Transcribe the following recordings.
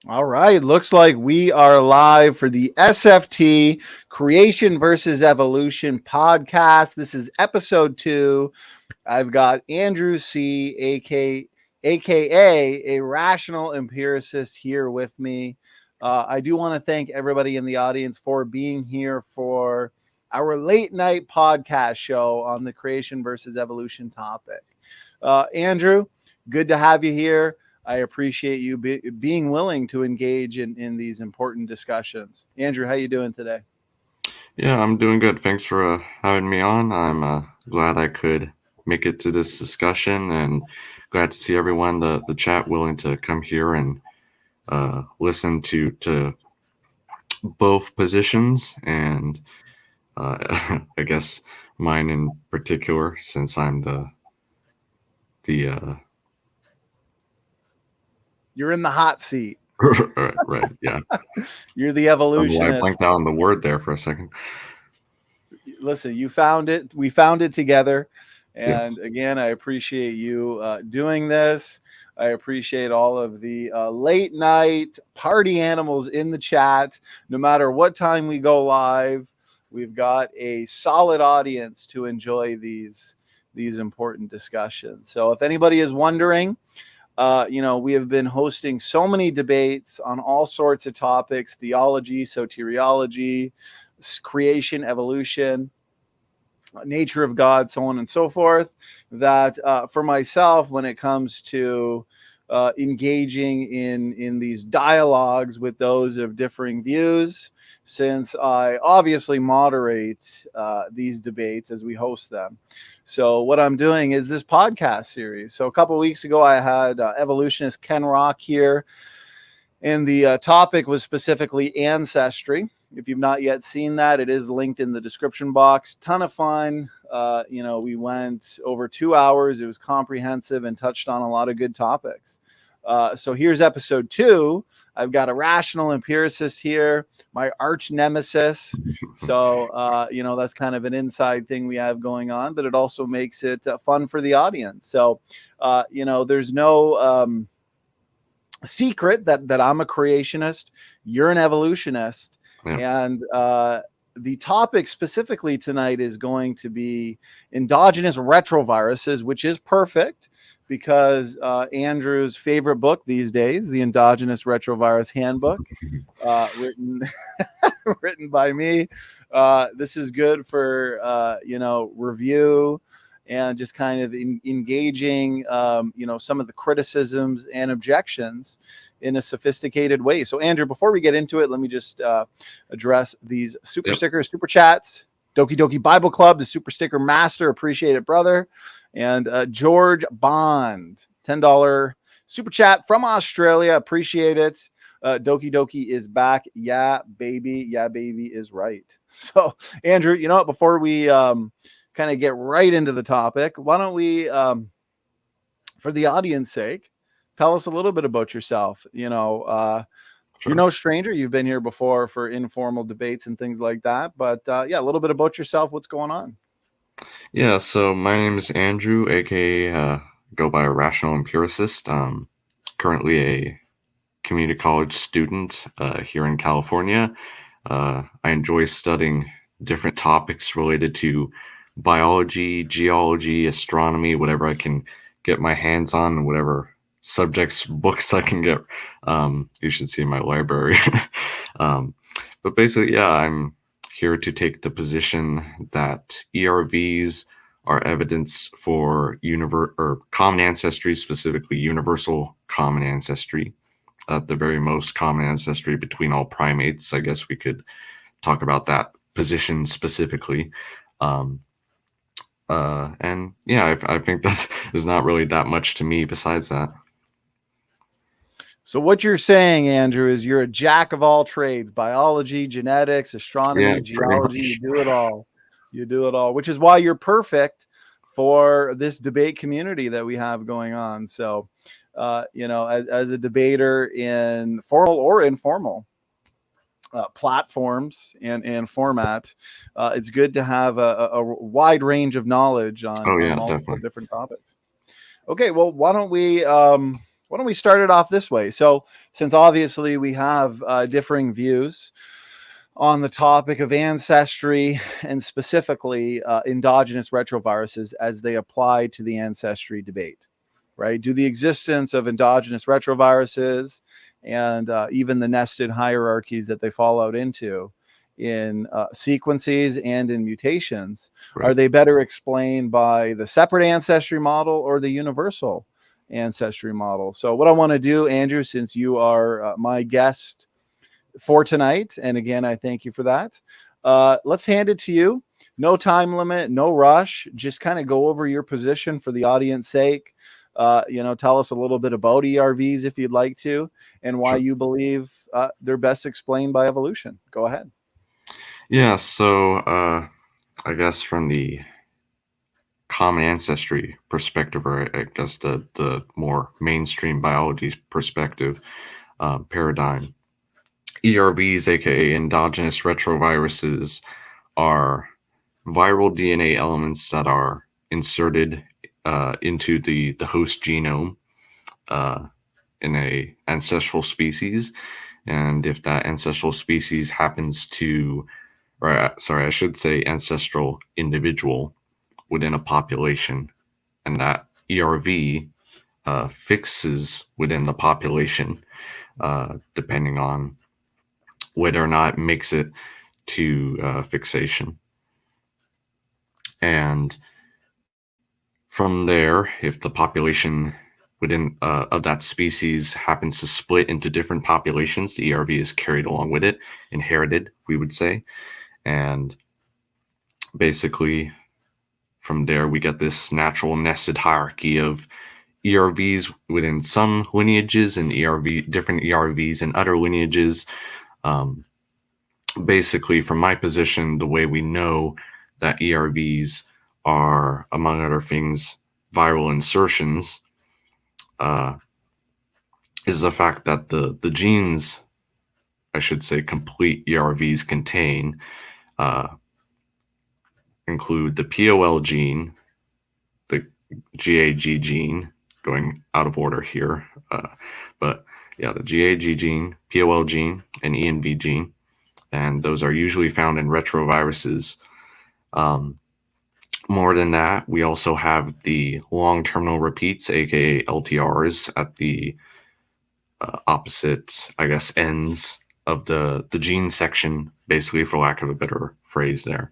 All right. Looks like we are live for the SFT Creation versus Evolution podcast. This is episode 2. I've got Andrew C, aka a Rational Empiricist, here with me. I do want to thank everybody in the audience for being here for our late night podcast show on the creation versus evolution topic. Andrew, good to have you here. I appreciate you being willing to engage in these important discussions. Andrew, how you doing today? Yeah, I'm doing good. Thanks for having me on. I'm glad I could make it to this discussion and glad to see everyone, the chat, willing to come here and listen to both positions and I guess mine in particular, since I'm the You're in the hot seat. right, yeah. You're the I don't know why I evolutionist. blanked out on the word there for a second. Listen, you found it. We found it together. Yeah. And again, I appreciate you doing this. I appreciate all of the late night party animals in the chat. No matter what time we go live, we've got a solid audience to enjoy these important discussions. So if anybody is wondering, we have been hosting so many debates on all sorts of topics: theology, soteriology, creation, evolution, nature of God, so on and so forth. That for myself, when it comes to engaging in these dialogues with those of differing views, since I obviously moderate these debates as we host them. So what I'm doing is this podcast series. So a couple of weeks ago, I had evolutionist Ken Rock here, and the topic was specifically ancestry. If you've not yet seen that, it is linked in the description box. Ton of fun. We went over 2 hours. It was comprehensive and touched on a lot of good topics. So here's episode 2. I've got a rational empiricist here, my arch nemesis. So, that's kind of an inside thing we have going on, but it also makes it fun for the audience. So, there's no secret that I'm a creationist, you're an evolutionist, Yeah. and the topic specifically tonight is going to be endogenous retroviruses, which is perfect because Andrew's favorite book these days, the Endogenous Retrovirus Handbook, written written by me. This is good for review and just kind of engaging, some of the criticisms and objections in a sophisticated way. So, Andrew, before we get into it, let me just address these super Yep. stickers, super chats. Doki Doki Bible Club, the super sticker master, appreciate it, brother. And George Bond, $10 super chat from Australia, appreciate it. Doki Doki is back. Yeah, baby. Yeah, baby is right. So, Andrew, you know what? Before we kind of get right into the topic, why don't we, for the audience sake, tell us a little bit about yourself? You're Sure. no stranger. You've been here before for informal debates and things like that. But a little bit about yourself. What's going on? Yeah, so my name is Andrew, aka go by Rational Empiricist. Currently a community college student here in California. I enjoy studying different topics related to biology, geology, astronomy, whatever I can get my hands on, whatever subjects, books I can get. You should see my library. um, but basically, yeah, I'm here to take the position that ERVs are evidence for common ancestry, specifically universal common ancestry, the very most common ancestry between all primates. I guess we could talk about that position specifically. Um, and yeah, I think that there's not really that much to me besides that. So what you're saying, Andrew, is you're a jack of all trades: biology, genetics, Yeah, astronomy, pretty geology. You much. do it all. You do it all, which is why you're perfect for this debate community that we have going on. So, as a debater in formal or informal platforms and format, it's good to have a wide range of knowledge Oh on yeah, multiple definitely. different topics. Okay, well, why don't we? why don't we start it off this way? So, since obviously we have differing views on the topic of ancestry and specifically endogenous retroviruses as they apply to the ancestry debate, right? Do the existence of endogenous retroviruses and even the nested hierarchies that they fall out into in sequences and in mutations, Right. are they better explained by the separate ancestry model or the universal ancestry model? So what I want to do, Andrew, since you are my guest for tonight, and again, I thank you for that, let's hand it to you. No time limit, no rush, just kind of go over your position for the audience sake. Tell us a little bit about ERVs if you'd like to, and why Sure. you believe they're best explained by evolution. Go ahead. Yeah, so I guess from the common ancestry perspective, or I guess the more mainstream biology perspective paradigm, ERVs, aka endogenous retroviruses, are viral DNA elements that are inserted into the host genome in a ancestral species. And if that ancestral species happens to, or sorry, I should say ancestral individual within a population, and that ERV fixes within the population, depending on whether or not it makes it to fixation. And from there, if the population within of that species happens to split into different populations, the ERV is carried along with it, inherited, we would say. And basically, from there, we get this natural nested hierarchy of ERVs within some lineages and different ERVs in other lineages. Basically, from my position, the way we know that ERVs are, among other things, viral insertions, is the fact that the genes, I should say, complete ERVs contain include the POL gene, the GAG gene, going out of order here, but yeah, the GAG gene, POL gene, and ENV gene, and those are usually found in retroviruses. More than that, we also have the long terminal repeats, aka LTRs, at the opposite, I guess, ends of the gene section, basically, for lack of a better phrase there.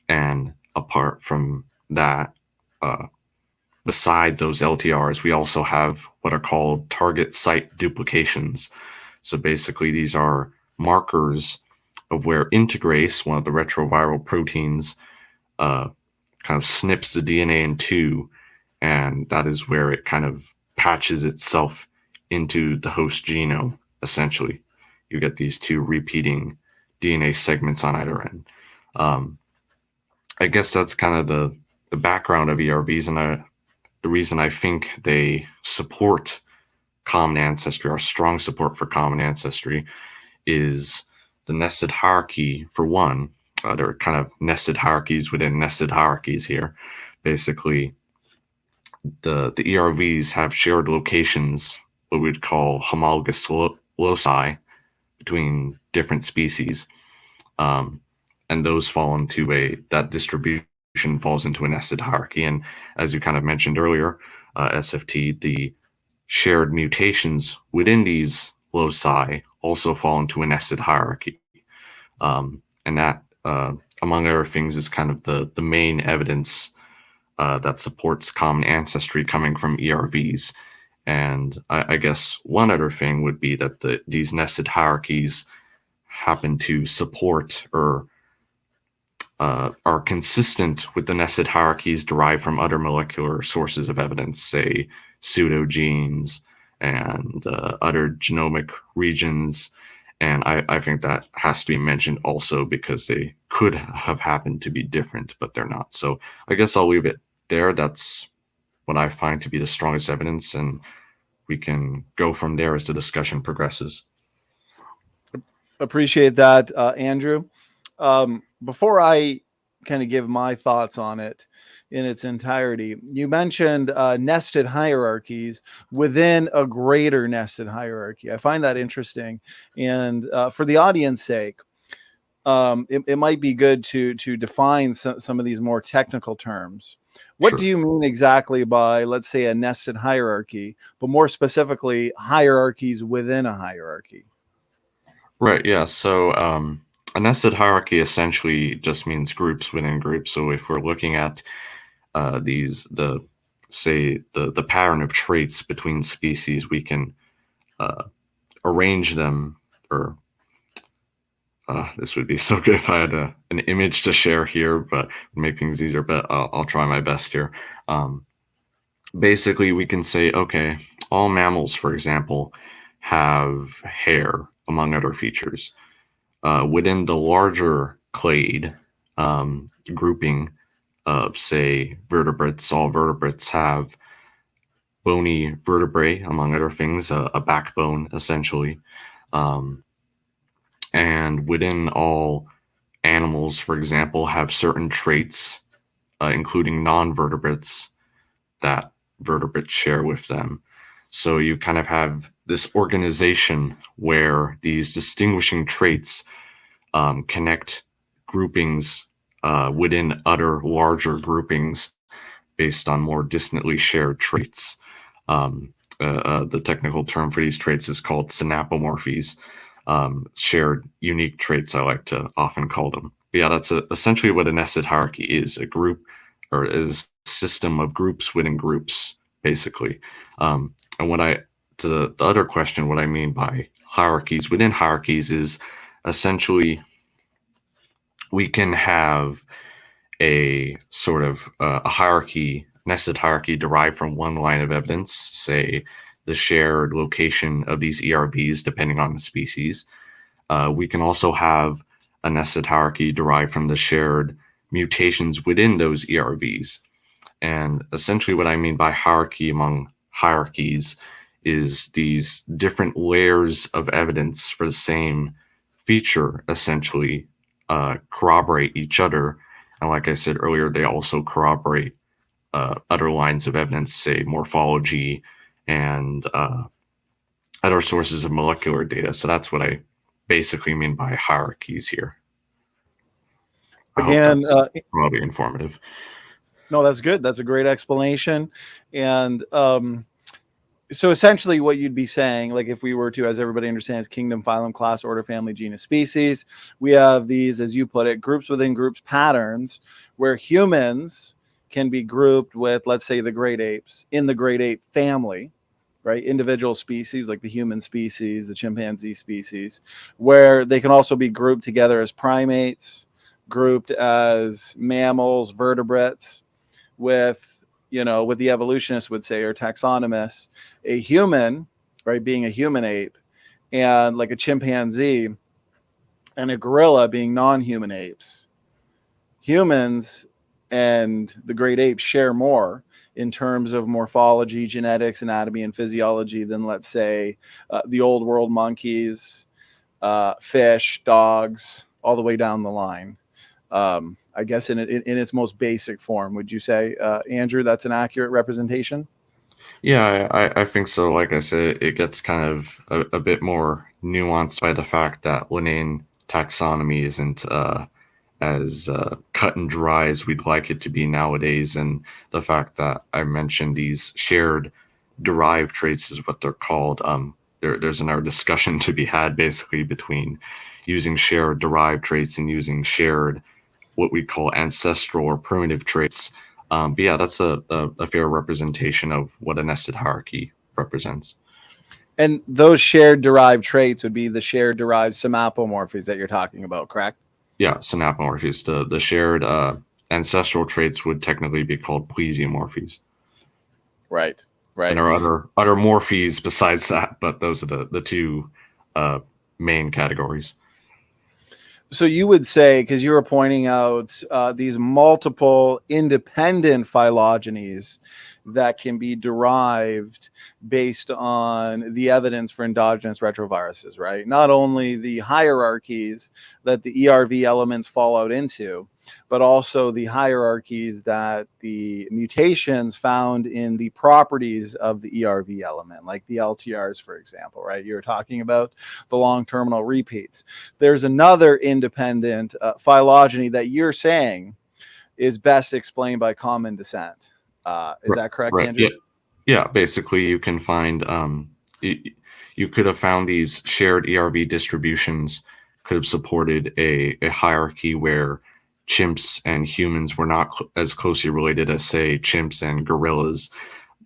And apart from that, beside those LTRs, we also have what are called target site duplications. So basically, these are markers of where integrase, one of the retroviral proteins, kind of snips the DNA in two, and that is where it kind of patches itself into the host genome, essentially. You get these two repeating DNA segments on either end. I guess that's kind of the background of ERVs, and the reason I think they support common ancestry, or strong support for common ancestry, is the nested hierarchy, for one. There are kind of nested hierarchies within nested hierarchies here. Basically, the ERVs have shared locations, what we'd call homologous loci, between different species. And those fall into that distribution falls into a nested hierarchy. And as you kind of mentioned earlier, SFT, the shared mutations within these loci also fall into a nested hierarchy. And that, among other things, is kind of the main evidence that supports common ancestry coming from ERVs. And I guess one other thing would be that these nested hierarchies happen to support or are consistent with the nested hierarchies derived from other molecular sources of evidence, say pseudogenes and other genomic regions. And I think that has to be mentioned also because they could have happened to be different, but they're not. So I guess I'll leave it there. That's what I find to be the strongest evidence, and we can go from there as the discussion progresses. Appreciate that, Andrew. Before I kind of give my thoughts on it, in its entirety. You mentioned nested hierarchies within a greater nested hierarchy. I find that interesting. And for the audience sake, it might be good to define some of these more technical terms. What Sure. do you mean exactly by, let's say, a nested hierarchy, but more specifically, hierarchies within a hierarchy? Right. Yeah. So a nested hierarchy essentially just means groups within groups. So if we're looking at the pattern of traits between species, we can arrange them, or this would be so good if I had an image to share here, but make things easier. But I'll try my best here. Basically, we can say, okay, all mammals, for example, have hair, among other features. Within the larger clade grouping of, say, vertebrates, all vertebrates have bony vertebrae, among other things, a backbone, essentially. Um, and within all animals, for example, have certain traits, including non-vertebrates, that vertebrates share with them. So you kind of have this organization where these distinguishing traits connect groupings within other larger groupings based on more distantly shared traits. The technical term for these traits is called synapomorphies, shared unique traits, I like to often call them. But yeah, that's essentially what a nested hierarchy is, a group, or is a system of groups within groups, basically. And to the other question, what I mean by hierarchies within hierarchies is essentially we can have a sort of a hierarchy, nested hierarchy derived from one line of evidence, say the shared location of these ERVs, depending on the species. We can also have a nested hierarchy derived from the shared mutations within those ERVs. And essentially, what I mean by hierarchy among hierarchies is these different layers of evidence for the same feature essentially corroborate each other. And like I said earlier, they also corroborate other lines of evidence, say morphology and other sources of molecular data. So that's what I basically mean by hierarchies here. I hope Again, that's probably informative. no, that's good. That's a great explanation. And so essentially what you'd be saying, like if we were to, as everybody understands, kingdom, phylum, class, order, family, genus, species, we have these, as you put it, groups within groups patterns where humans can be grouped with, let's say, the great apes in the great ape family, right? Individual species like the human species, the chimpanzee species, where they can also be grouped together as primates, grouped as mammals, vertebrates, with, you know, what the evolutionists would say, or taxonomists, a human, right, being a human ape, and like a chimpanzee and a gorilla being non-human apes. Humans and the great apes share more in terms of morphology, genetics, anatomy, and physiology than, let's say, the old world monkeys, fish, dogs, all the way down the line. I guess in its most basic form, would you say, Andrew, that's an accurate representation? Yeah, I think so. Like I said, it gets kind of a bit more nuanced by the fact that Linnaean taxonomy isn't as cut and dry as we'd like it to be nowadays. And the fact that I mentioned these shared derived traits is what they're called. There's another discussion to be had basically between using shared derived traits and using shared what we call ancestral or primitive traits. But yeah, that's a fair representation of what a nested hierarchy represents. And those shared derived traits would be the shared derived somapomorphies that you're talking about, correct? Yeah, synapomorphies. The shared ancestral traits would technically be called plesiomorphies. Right, And right. there are other morphies besides that, but those are the two main categories. So you would say, because you were pointing out these multiple independent phylogenies that can be derived based on the evidence for endogenous retroviruses, right? Not only the hierarchies that the ERV elements fall out into, but also the hierarchies that the mutations found in the properties of the ERV element, like the LTRs, for example, right? You were talking about the long terminal repeats. There's another independent phylogeny that you're saying is best explained by common descent. Is that correct, Right. Andrew? Yeah. Basically, you can find you could have found these shared ERV distributions could have supported a hierarchy where chimps and humans were not as closely related as, say, chimps and gorillas.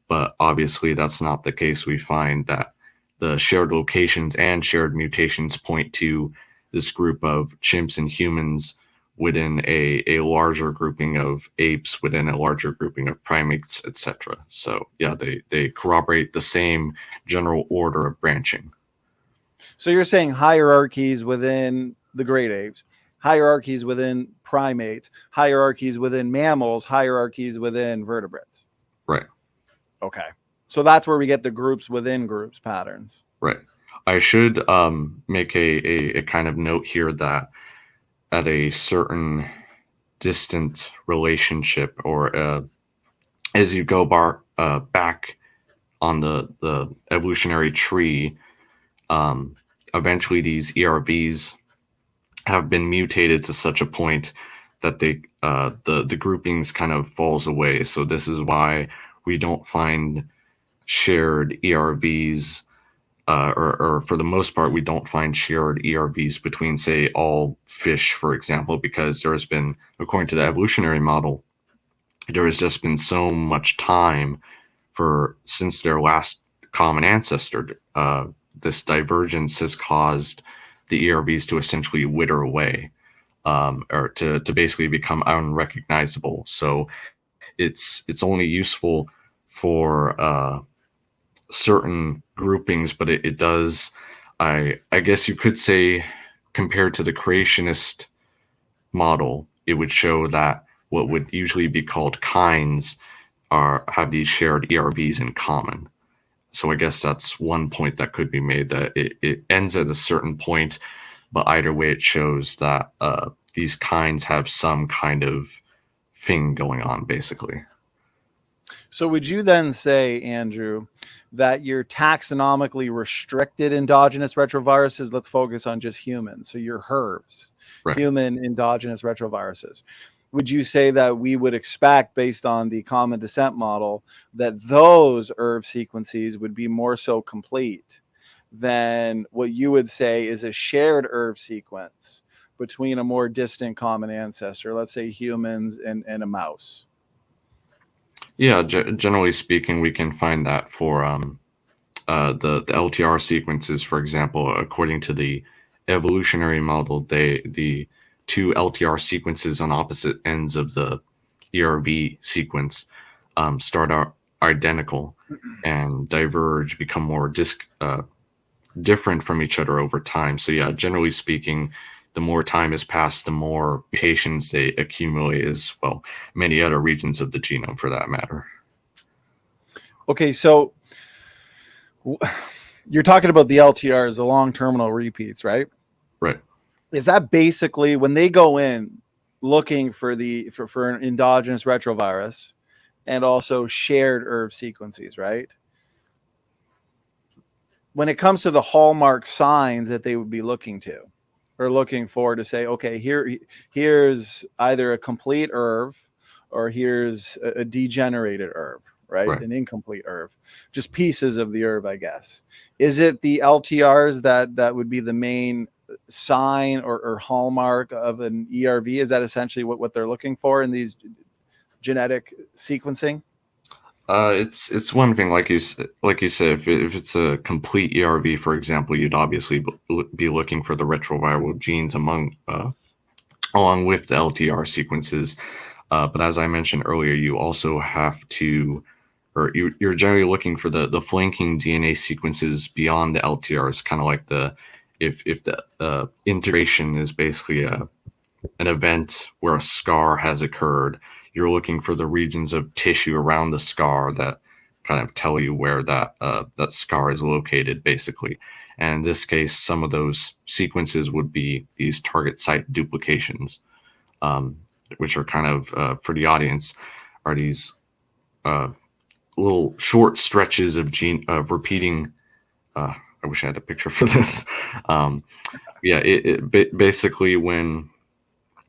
But obviously, that's not the case. We find that the shared locations and shared mutations point to this group of chimps and humans within a larger grouping of apes, within a larger grouping of primates, etc. So yeah, they corroborate the same general order of branching. So you're saying hierarchies within the great apes, hierarchies within primates, hierarchies within mammals, hierarchies within vertebrates. Right. Okay. So that's where we get the groups within groups patterns. Right. I should make a kind of note here that at a certain distant relationship, or as you go back on the evolutionary tree, eventually these ERVs have been mutated to such a point that the groupings kind of falls away. So this is why we don't find shared ERVs, or for the most part, we don't find shared ERVs between, say, all fish, for example, because there has been, according to the evolutionary model, there has just been so much time since their last common ancestor. This divergence has caused the ERVs to essentially wither away, or to basically become unrecognizable. So it's only useful for certain groupings, but it does, I guess you could say, compared to the creationist model, it would show that what would usually be called kinds have these shared ERVs in common. So I guess that's one point that could be made, that it ends at a certain point, but either way it shows that these kinds have some kind of thing going on, basically. So would you then say, Andrew, that your taxonomically restricted endogenous retroviruses, let's focus on just humans, so your HERVs, Right. human endogenous retroviruses, would you say that we would expect, based on the common descent model, that those ERV sequences would be more so complete than what you would say is a shared ERV sequence between a more distant common ancestor, let's say humans and a mouse? Yeah, generally speaking, we can find that for the LTR sequences, for example. According to the evolutionary model, the two LTR sequences on opposite ends of the ERV sequence start out identical and diverge, become more different from each other over time. So yeah, generally speaking, the more time has passed, the more mutations they accumulate, as well, many other regions of the genome for that matter. Okay, so you're talking about the LTRs, the long terminal repeats, right? Right. Is that basically when they go in looking for an endogenous retrovirus and also shared ERV sequences, right? When it comes to the hallmark signs that they would be looking to or looking for to say, okay, here's either a complete ERV or here's a degenerated ERV, right? An incomplete ERV, just pieces of the ERV, I guess. Is it the LTRs that would be the main sign or hallmark of an ERV? Is that essentially what they're looking for in these genetic sequencing? It's one thing, like you said, if it's a complete ERV, for example, you'd obviously be looking for the retroviral genes along with the LTR sequences. But as I mentioned earlier, you also have to, or you're generally looking for the flanking DNA sequences beyond the LTRs, kind of like if the integration is basically an event where a scar has occurred, you're looking for the regions of tissue around the scar that kind of tell you where that scar is located, basically. And in this case, some of those sequences would be these target site duplications. which are kind of for the audience, are these little short stretches of repeating. I wish I had a picture for this. Yeah, basically when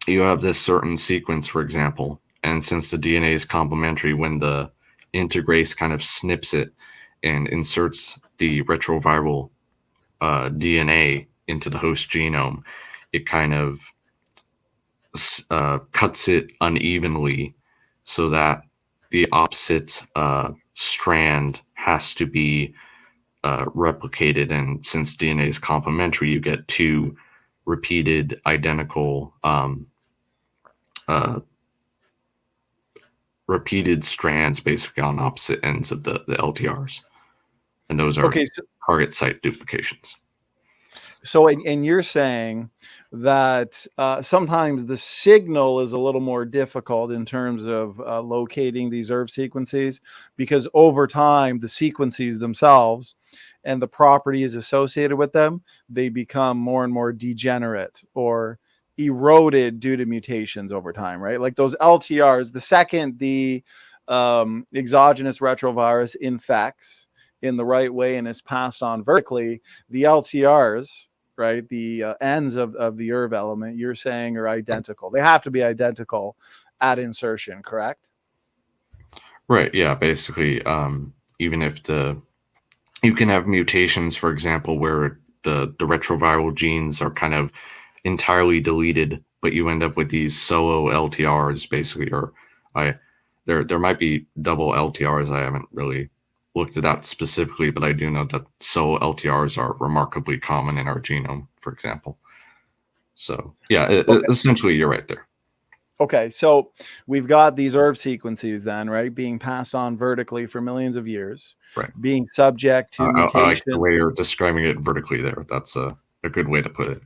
you have this certain sequence, for example, and since the DNA is complementary, when the integrase kind of snips it and inserts the retroviral DNA into the host genome, it kind of cuts it unevenly so that the opposite strand has to be replicated. And since DNA is complementary, you get two repeated identical repeated strands basically on opposite ends of the LTRs. And those are target site duplications. So, and you're saying that sometimes the signal is a little more difficult in terms of locating these ERV sequences, because over time, the sequences themselves and the properties associated with them, they become more and more degenerate or eroded due to mutations over time, right? Like those LTRs, the second the exogenous retrovirus infects in the right way and is passed on vertically, the LTRs, right, the ends of the ERV element, you're saying are identical. They have to be identical at insertion, correct? Right, yeah, basically, even if you can have mutations, for example, where the retroviral genes are kind of entirely deleted, but you end up with these solo LTRs, basically, or there might be double LTRs. I haven't really looked at that specifically, but I do know that solo LTRs are remarkably common in our genome, for example. So yeah, essentially you're right there. Okay, so we've got these ERV sequences then, right, being passed on vertically for millions of years, right, being subject to mutation. I like the way you're describing it vertically there. That's a good way to put it.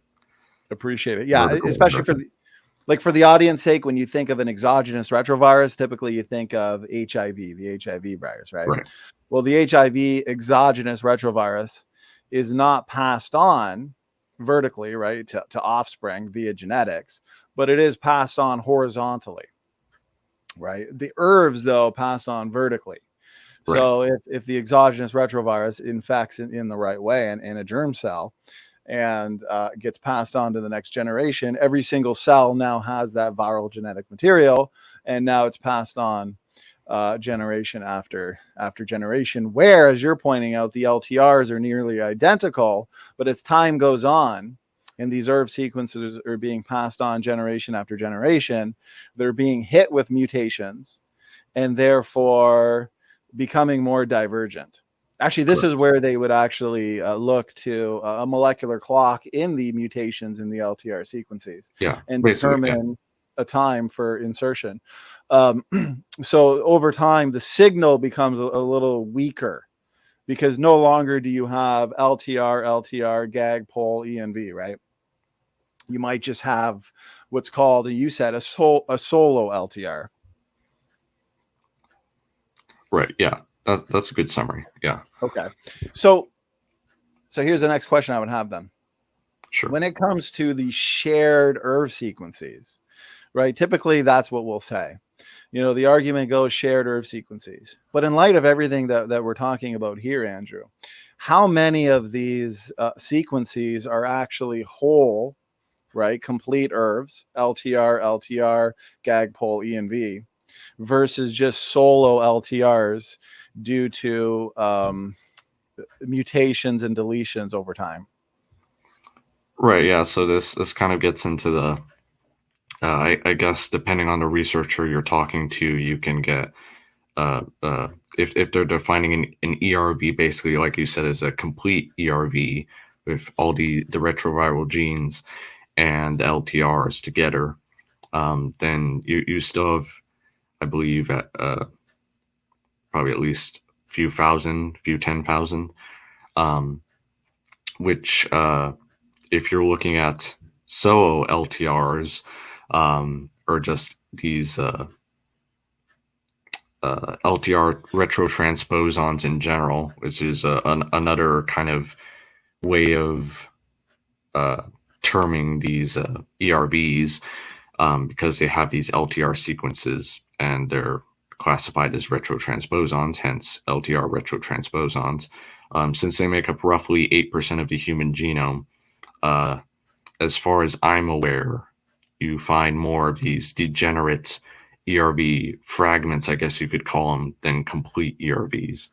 Appreciate it. Yeah, especially for the audience sake, when you think of an exogenous retrovirus, typically you think of HIV, the HIV virus, right? Right. Well, the HIV exogenous retrovirus is not passed on vertically, right, to offspring via genetics, but it is passed on horizontally, right? The ERVs, though, pass on vertically. Right. So if the exogenous retrovirus infects in the right way and in a germ cell and gets passed on to the next generation, every single cell now has that viral genetic material, and now it's passed on generation after generation, where, as you're pointing out, the LTRs are nearly identical, but as time goes on and these ERV sequences are being passed on generation after generation, they're being hit with mutations and therefore becoming more divergent. Actually, this is where they would actually look to a molecular clock in the mutations in the LTR sequences, and determine a time for insertion. So over time, the signal becomes a little weaker because no longer do you have LTR, GAG, pol, ENV, right? You might just have what's called, and you said, a solo LTR. Right. Yeah. That's a good summary. Yeah. Okay. So here's the next question I would have then. Sure. When it comes to the shared ERV sequences, right? Typically, that's what we'll say. You know, the argument goes shared ERV sequences. But in light of everything that we're talking about here, Andrew, how many of these sequences are actually whole, right? Complete ERVs, LTR, GAG, pol, ENV, versus just solo LTRs due to mutations and deletions over time? Right. Yeah. So this kind of gets into the, I guess, depending on the researcher you're talking to, you can get, if they're defining an ERV, basically, like you said, is a complete ERV with all the retroviral genes and LTRs together, then you still have, I believe, probably at least few 10,000, which if you're looking at solo LTRs, or just these LTR retrotransposons in general, which is another kind of way of terming these ERVs, because they have these LTR sequences and they're classified as retrotransposons, hence LTR retrotransposons. Since they make up roughly 8% of the human genome, as far as I'm aware, you find more of these degenerate ERV fragments, I guess you could call them, than complete ERVs.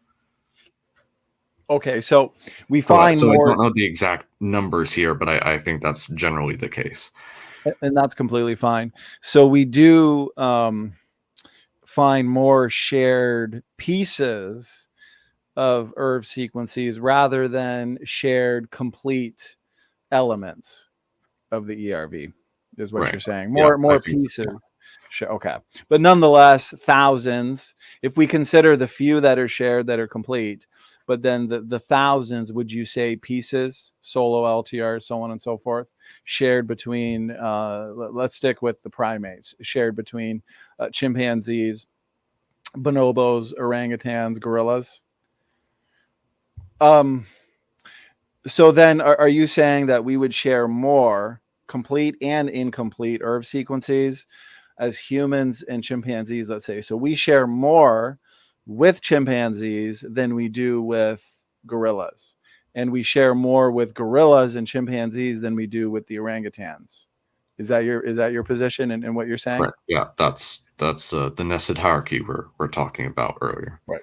Okay, so we find so more. I don't know the exact numbers here, but I think that's generally the case. And that's completely fine. So we do find more shared pieces of ERV sequences rather than shared complete elements of the ERV, is what you're saying. More pieces. So, yeah. Okay. But nonetheless, thousands, if we consider the few that are shared that are complete, but then the thousands, would you say pieces, solo LTR, so on and so forth, shared between, let's stick with the primates, shared between chimpanzees, bonobos, orangutans, gorillas? So then are you saying that we would share more complete and incomplete ERV sequences as humans and chimpanzees, let's say? So we share more with chimpanzees than we do with gorillas. And we share more with gorillas and chimpanzees than we do with the orangutans. Is that your position and what you're saying? Right. Yeah, that's the nested hierarchy we're talking about earlier. Right.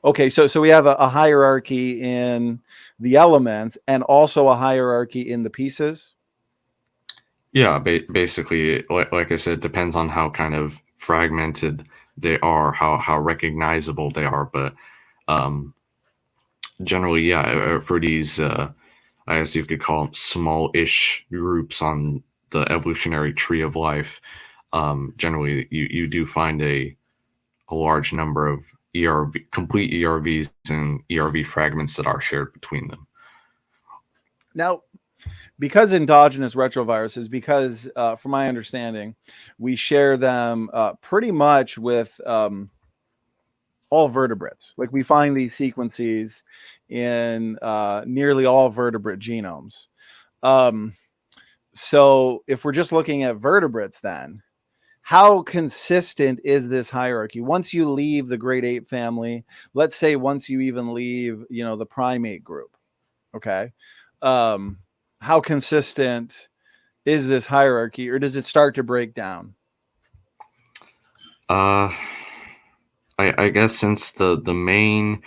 Okay, so we have a hierarchy in the elements and also a hierarchy in the pieces. Yeah, basically, like I said, it depends on how kind of fragmented they are, how recognizable they are. But generally, yeah, for these, I guess you could call them small-ish groups on the evolutionary tree of life, generally you do find a large number of complete ERVs and ERV fragments that are shared between them. Now, because endogenous retroviruses, because from my understanding, we share them pretty much with all vertebrates. Like we find these sequences in nearly all vertebrate genomes. So if we're just looking at vertebrates, then how consistent is this hierarchy? Once you leave the great ape family, let's say once you even leave, the primate group, okay? How consistent is this hierarchy, or does it start to break down? I guess since the main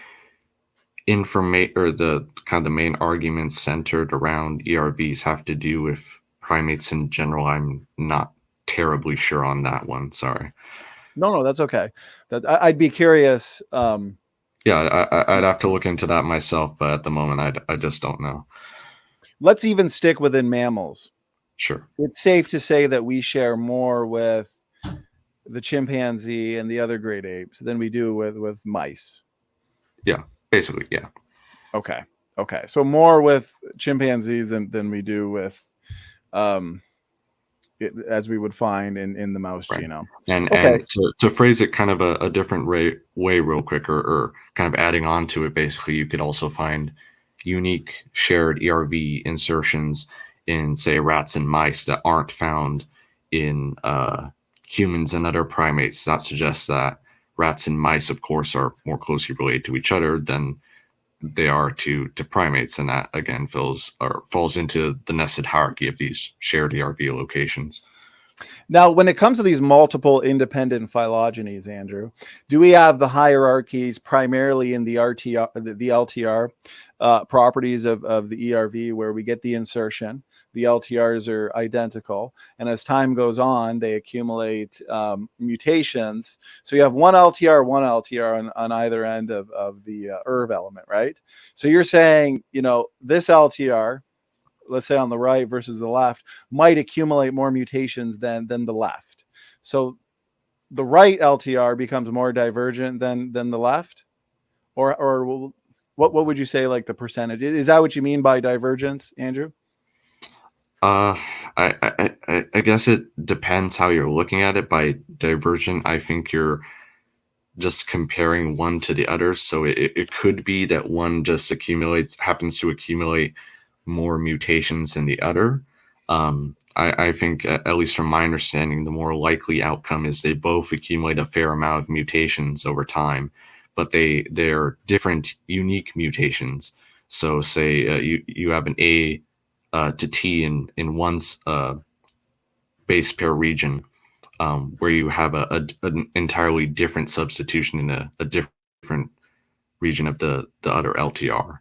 information or the kind of the main arguments centered around ERVs have to do with primates in general, I'm not terribly sure on that one. Sorry. No, that's okay. I'd be curious. Yeah, I'd have to look into that myself, but at the moment, I just don't know. Let's even stick within mammals. Sure. It's safe to say that we share more with the chimpanzee and the other great apes than we do with mice. Yeah, basically, yeah. Okay. So more with chimpanzees than we do with, as we would find in the mouse genome. And to phrase it kind of a different way real quick, or kind of adding on to it, basically, you could also find unique shared ERV insertions in, say, rats and mice that aren't found in humans and other primates. That suggests that rats and mice, of course, are more closely related to each other than they are to primates, and that again falls into the nested hierarchy of these shared ERV locations. Now, when it comes to these multiple independent phylogenies, Andrew, do we have the hierarchies primarily in the LTR properties of the ERV, where we get the insertion? The LTRs are identical, and as time goes on, they accumulate mutations. So you have one LTR on either end of the ERV element, right? So you're saying, this LTR, let's say on the right versus the left, might accumulate more mutations than the left. So the right LTR becomes more divergent than the left, or what would you say, like the percentage? Is that what you mean by divergence, Andrew? I guess it depends how you're looking at it. By divergent, I think you're just comparing one to the other. So it could be that one just happens to accumulate more mutations than the other. I think, at least from my understanding, the more likely outcome is they both accumulate a fair amount of mutations over time, but they're different, unique mutations. So, say you have an A to T in one base pair region, where you have an entirely different substitution in a different region of the other LTR.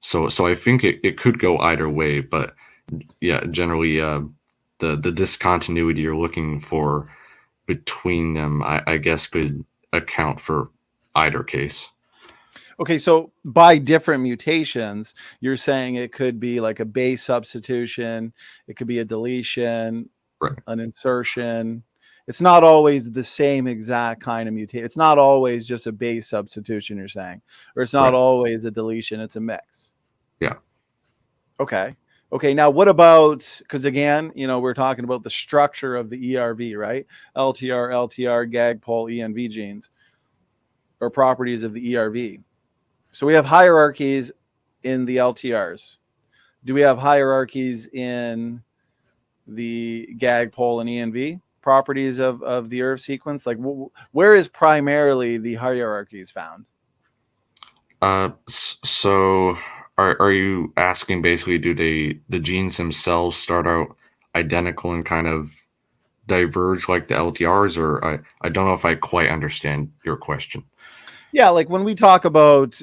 So I think it could go either way, but yeah, generally the discontinuity you're looking for between them, I guess, could account for either case. Okay, so by different mutations, you're saying it could be like a base substitution, it could be a deletion, Right. an insertion. It's not always the same exact kind of mutation. It's not always just a base substitution, you're saying, or it's not Right. always a deletion, it's a mix. Yeah. Okay. Okay, now what about, because again, we're talking about the structure of the ERV, right? LTR, GAG, pol, ENV genes, or properties of the ERV. So we have hierarchies in the LTRs. Do we have hierarchies in the GAG, pol, and ENV properties of the ERV sequence? Like, where is primarily the hierarchies found? So are you asking basically, do the genes themselves start out identical and kind of diverge like the LTRs, or I don't know if I quite understand your question. Yeah, like when we talk about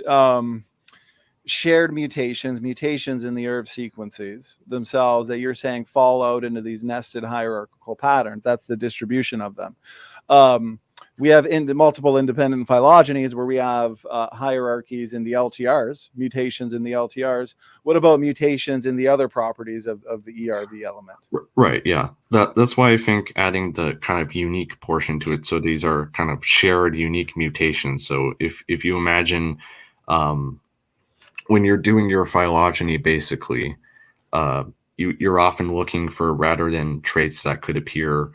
shared mutations in the ERV sequences themselves that you're saying fall out into these nested hierarchical patterns, that's the distribution of them. We have multiple independent phylogenies where we have hierarchies in the LTRs, mutations in the LTRs. What about mutations in the other properties of the ERV element? Right, yeah. That's why I think adding the kind of unique portion to it, so these are kind of shared unique mutations. So if you imagine when you're doing your phylogeny, basically, you're often looking for, rather than traits that could appear,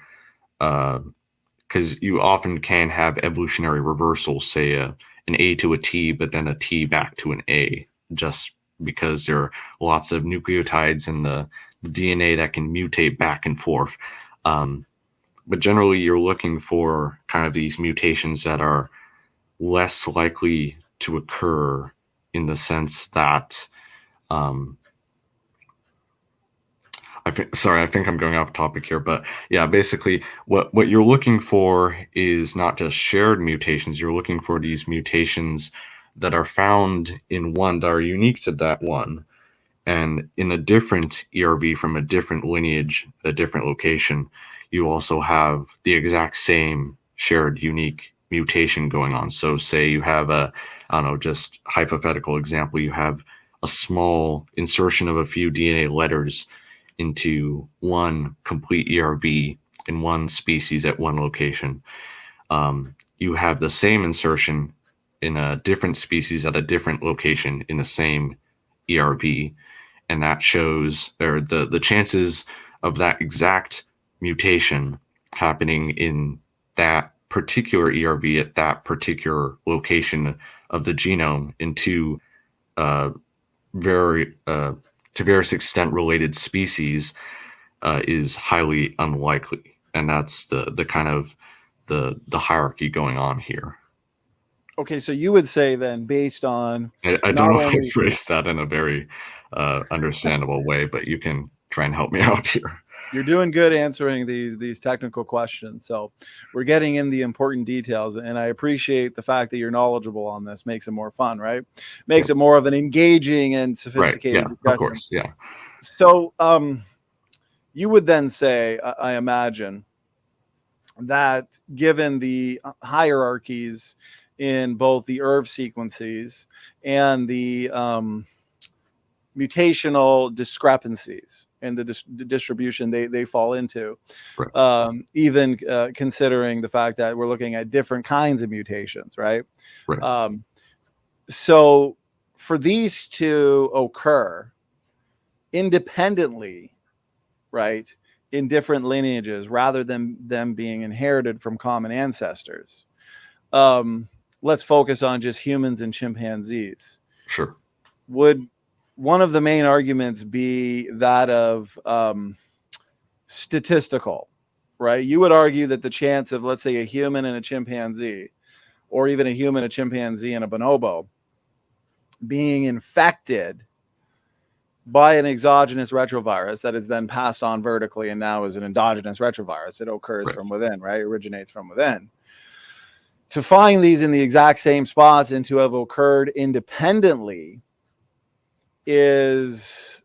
because you often can have evolutionary reversals, say an A to a T, but then a T back to an A, just because there are lots of nucleotides in the DNA that can mutate back and forth. But generally, you're looking for kind of these mutations that are less likely to occur, in the sense that I think I'm going off topic here, but yeah, basically what you're looking for is not just shared mutations. You're looking for these mutations that are found in one, that are unique to that one, and in a different ERV from a different lineage, a different location, you also have the exact same shared unique mutation going on. So say you have I don't know, just hypothetical example, you have a small insertion of a few DNA letters into one complete ERV in one species at one location. You have the same insertion in a different species at a different location in the same ERV, and that shows, or the chances of that exact mutation happening in that particular ERV at that particular location of the genome into very to various extent related species is highly unlikely, and that's the kind of the hierarchy going on here. Okay, so you would say then, based on I don't know if I phrased that in a very understandable way, but you can try and help me out here. You're doing good answering these technical questions. So we're getting in the important details, and I appreciate the fact that you're knowledgeable on this. Makes it more fun, right? Makes it more of an engaging and sophisticated discussion. Of course, yeah. So you would then say, I imagine, that given the hierarchies in both the ERV sequences and the mutational discrepancies and the distribution they fall into, right. Even considering the fact that we're looking at different kinds of mutations, right? So for these to occur independently, right, in different lineages rather than them being inherited from common ancestors, let's focus on just humans and chimpanzees. Sure. Would one of the main arguments be that of statistical, right? You would argue that the chance of, let's say, a human and a chimpanzee, or even a human, a chimpanzee, and a bonobo being infected by an exogenous retrovirus that is then passed on vertically and now is an endogenous retrovirus. It occurs from within, right? It originates from within. To find these in the exact same spots and to have occurred independently is,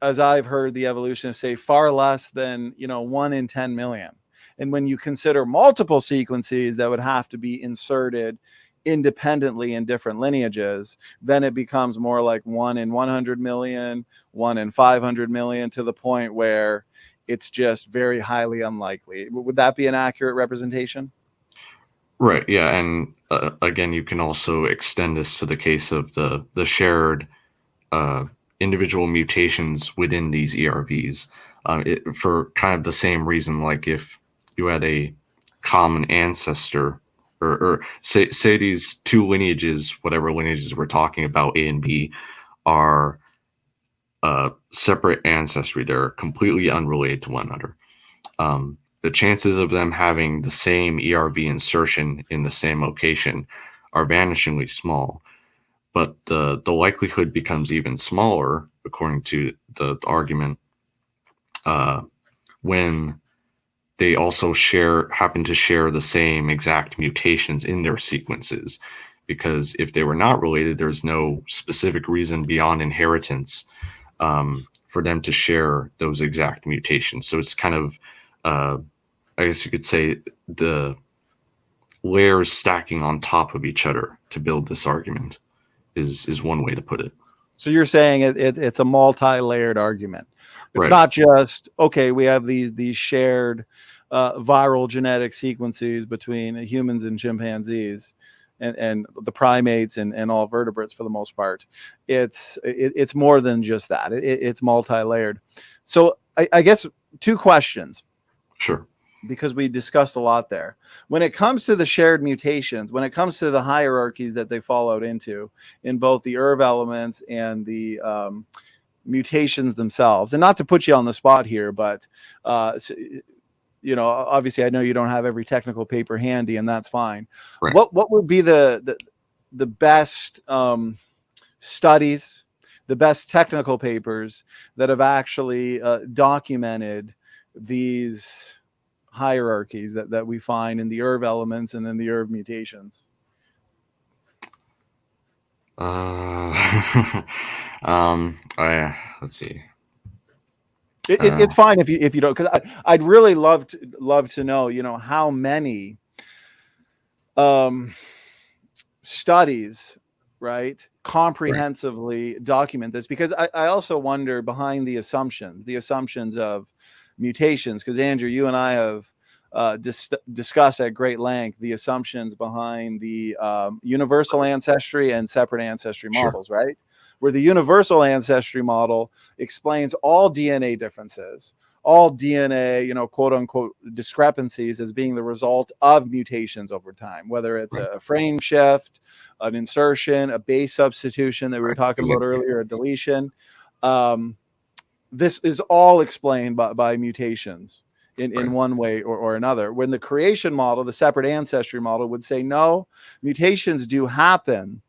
as I've heard the evolutionists say, far less than 1 in 10 million. And when you consider multiple sequences that would have to be inserted independently in different lineages, then it becomes more like 1 in 100 million, 1 in 500 million, to the point where it's just very highly unlikely. Would that be an accurate representation? Right. Yeah. And again, you can also extend this to the case of the shared individual mutations within these ERVs, for kind of the same reason. Like if you had a common ancestor, or say these two lineages, whatever lineages we're talking about, A and B, are separate ancestry. They're completely unrelated to one another. The chances of them having the same ERV insertion in the same location are vanishingly small. But the likelihood becomes even smaller, according to the argument, when they also happen to share the same exact mutations in their sequences. Because if they were not related, there's no specific reason beyond inheritance for them to share those exact mutations. So it's kind of, I guess you could say, the layers stacking on top of each other to build this argument is one way to put it. So you're saying it's a multi-layered argument. It's Right. not just, okay, we have these shared viral genetic sequences between humans and chimpanzees and the primates and all vertebrates for the most part. It's more than just that. It's multi-layered. So I guess two questions. Sure. Because we discussed a lot there. When it comes to the shared mutations, when it comes to the hierarchies that they fall out into in both the ERV elements and the mutations themselves, and not to put you on the spot here, but obviously I know you don't have every technical paper handy, and that's fine. Right. What would be the best studies, the best technical papers that have actually documented these hierarchies that we find in the ERV elements and then the ERV mutations? Let's see. It's fine if you don't, because I'd really love to know, how many studies, right, comprehensively document this, because I also wonder behind the assumptions of mutations, because Andrew, you and I have discussed at great length the assumptions behind the universal ancestry and separate ancestry models, right? Where the universal ancestry model explains all DNA differences, all DNA, quote unquote, discrepancies as being the result of mutations over time, whether it's a frame shift, an insertion, a base substitution that we were talking about earlier, a deletion. This is all explained by mutations in one way or another. When the creation model, the separate ancestry model, would say, no, mutations do happen,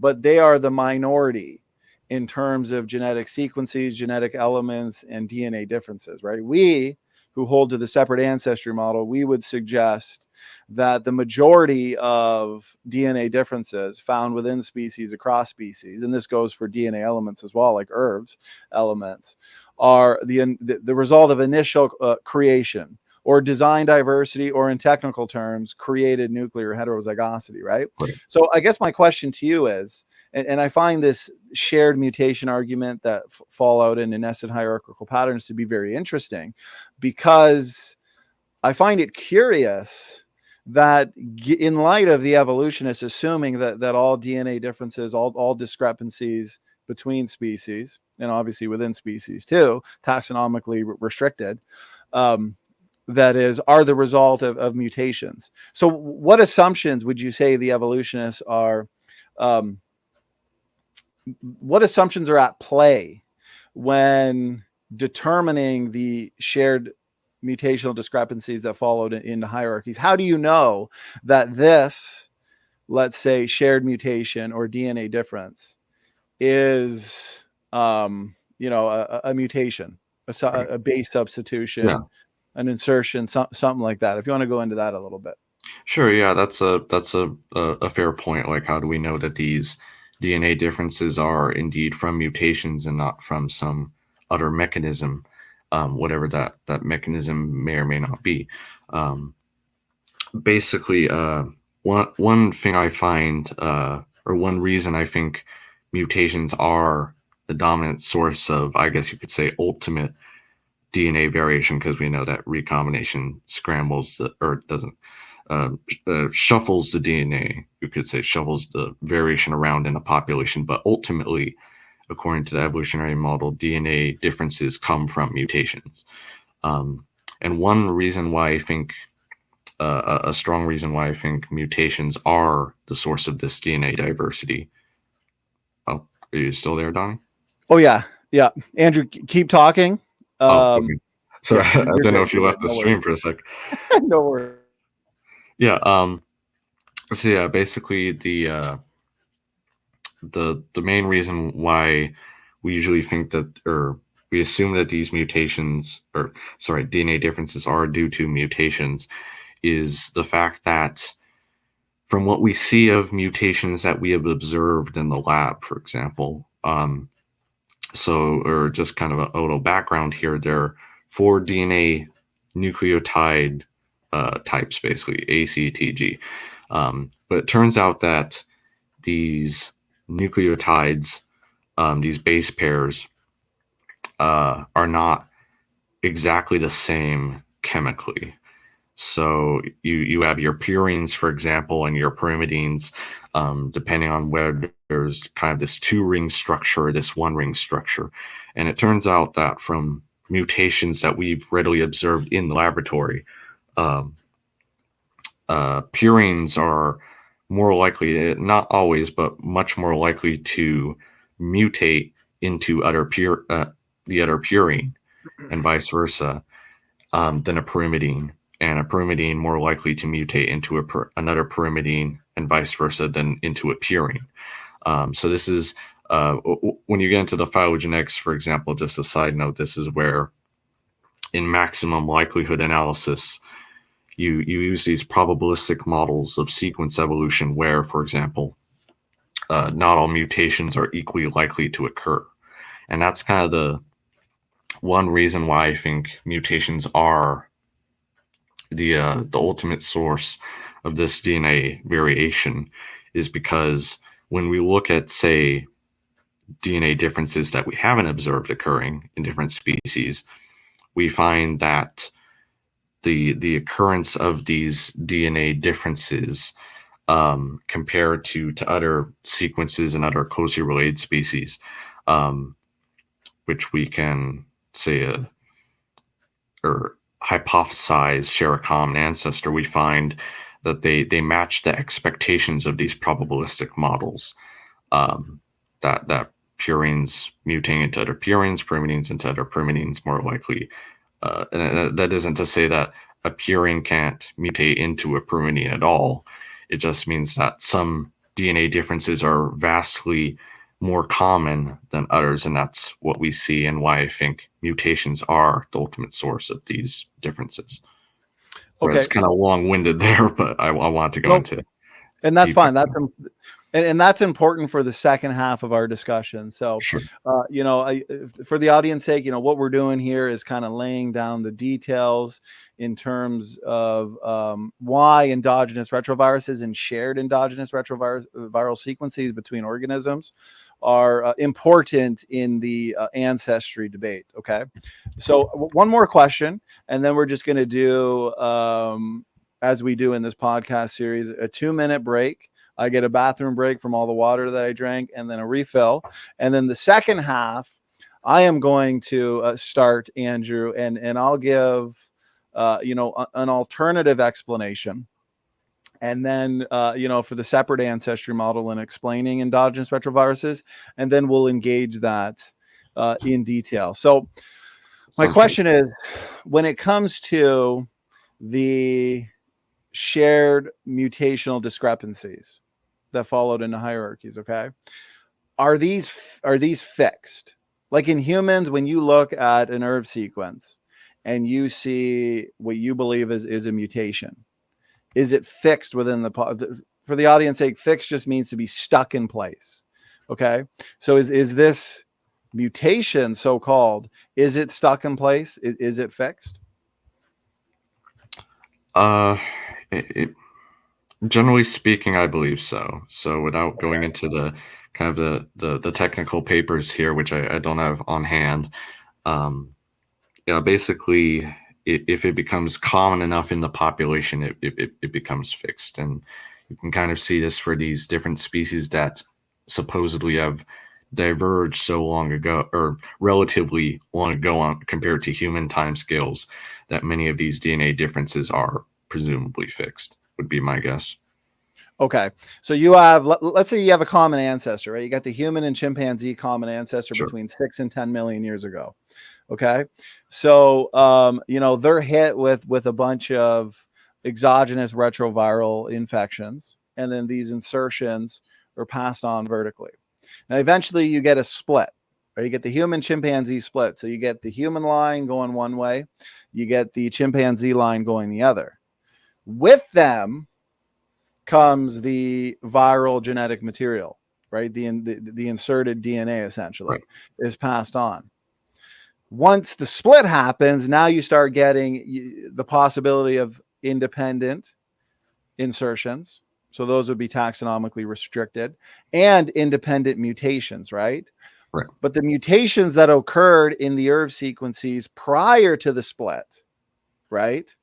but they are the minority in terms of genetic sequences, genetic elements, and DNA differences, right? We, who hold to the separate ancestry model, we would suggest that the majority of DNA differences found within species, across species, and this goes for DNA elements as well, like ERVs elements, are the result of initial creation, or design diversity, or in technical terms, created nuclear heterozygosity, right? So I guess my question to you is, and I find this shared mutation argument that fall out in nested hierarchical patterns to be very interesting, because I find it curious that in light of the evolutionists assuming that all DNA differences, all discrepancies between species, and obviously within species too, taxonomically restricted, that is, are the result of mutations. So what assumptions would you say the evolutionists are, what assumptions are at play when determining the shared mutational discrepancies that followed into hierarchies. How do you know that this, let's say, shared mutation or DNA difference is, a mutation, a base substitution, an insertion, something like that? If you want to go into that a little bit. Sure. Yeah, that's a fair point. Like, how do we know that these DNA differences are indeed from mutations and not from some other mechanism, whatever that mechanism may or may not be? Basically, one thing I find, or one reason I think mutations are the dominant source of, I guess you could say, ultimate DNA variation, because we know that recombination scrambles or doesn't. Shuffles the DNA, you could say, shuffles the variation around in a population, but ultimately, according to the evolutionary model, DNA differences come from mutations. And one reason why I think, a strong reason why I think mutations are the source of this DNA diversity. Oh, are you still there, Donnie? Oh, yeah. Yeah. Andrew, keep talking. Okay. Sorry, yeah, I don't know if you left the stream for a sec. No worries. Yeah. So yeah, basically the main reason why we usually think that, or we assume that these mutations, or sorry, DNA differences are due to mutations, is the fact that from what we see of mutations that we have observed in the lab, for example, or just kind of a little background here, there are 4 DNA nucleotide types, basically A, C, T, G. But it turns out that these nucleotides, these base pairs, are not exactly the same chemically. So you have your purines, for example, and your pyrimidines, depending on whether there's kind of this 2-ring structure or this 1-ring structure. And it turns out that from mutations that we've readily observed in the laboratory, purines are more likely, not always, but much more likely to mutate into the other purine, and vice versa, than a pyrimidine, and a pyrimidine more likely to mutate into another pyrimidine, and vice versa, than into a purine. So this is, when you get into the phylogenetics, for example, just a side note, this is where in maximum likelihood analysis, you use these probabilistic models of sequence evolution where, for example, not all mutations are equally likely to occur. And that's kind of the one reason why I think mutations are the ultimate source of this DNA variation, is because when we look at, say, DNA differences that we haven't observed occurring in different species, we find that the occurrence of these DNA differences, compared to other sequences and other closely related species, which we can say or hypothesize share a common ancestor, we find that they match the expectations of these probabilistic models, that purines mutating into other purines, pyrimidines into other pyrimidines more likely. And that isn't to say that a purine can't mutate into a pyrimidine at all. It just means that some DNA differences are vastly more common than others, and that's what we see, and why I think mutations are the ultimate source of these differences. Okay, it's kind of long-winded there, but I want to go into. And that's fine. And that's important for the second half of our discussion. So, sure. For the audience sake, what we're doing here is kind of laying down the details in terms of why endogenous retroviruses and shared endogenous retroviral sequences between organisms are important in the ancestry debate. Okay. So one more question, and then we're just going to do, as we do in this podcast series, a 2-minute break. I get a bathroom break from all the water that I drank, and then a refill. And then the second half, I am going to start, Andrew, and I'll give, an alternative explanation. And then, for the separate ancestry model and explaining endogenous retroviruses, and then we'll engage that in detail. So My Sounds good. question is, when it comes to the shared mutational discrepancies that followed into hierarchies, okay, are these fixed? Like in humans, when you look at an ERV sequence and you see what you believe is a mutation, is it fixed within for the audience sake? Fixed just means to be stuck in place. Okay, so is this mutation, so called, is it stuck in place? Is it fixed? Uh, it, generally speaking, I believe so. So without going into the kind of the technical papers here, which I don't have on hand, yeah, basically, if it becomes common enough in the population, it becomes fixed. And you can kind of see this for these different species that supposedly have diverged so long ago, or relatively long ago on compared to human timescales, that many of these DNA differences are presumably fixed, would be my guess. Okay, so you have, let's say you have a common ancestor, right? You got the human and chimpanzee common ancestor Sure. between 6 and 10 million years ago. Okay, so they're hit with a bunch of exogenous retroviral infections, and then these insertions are passed on vertically. Now eventually you get a split, right? You get the human chimpanzee split. So you get the human line going one way, you get the chimpanzee line going the other. With them comes the viral genetic material, right? The inserted DNA essentially is passed on. Once the split happens, now you start getting the possibility of independent insertions. So those would be taxonomically restricted, and independent mutations, right? Right. But the mutations that occurred in the ERV sequences prior to the split, right?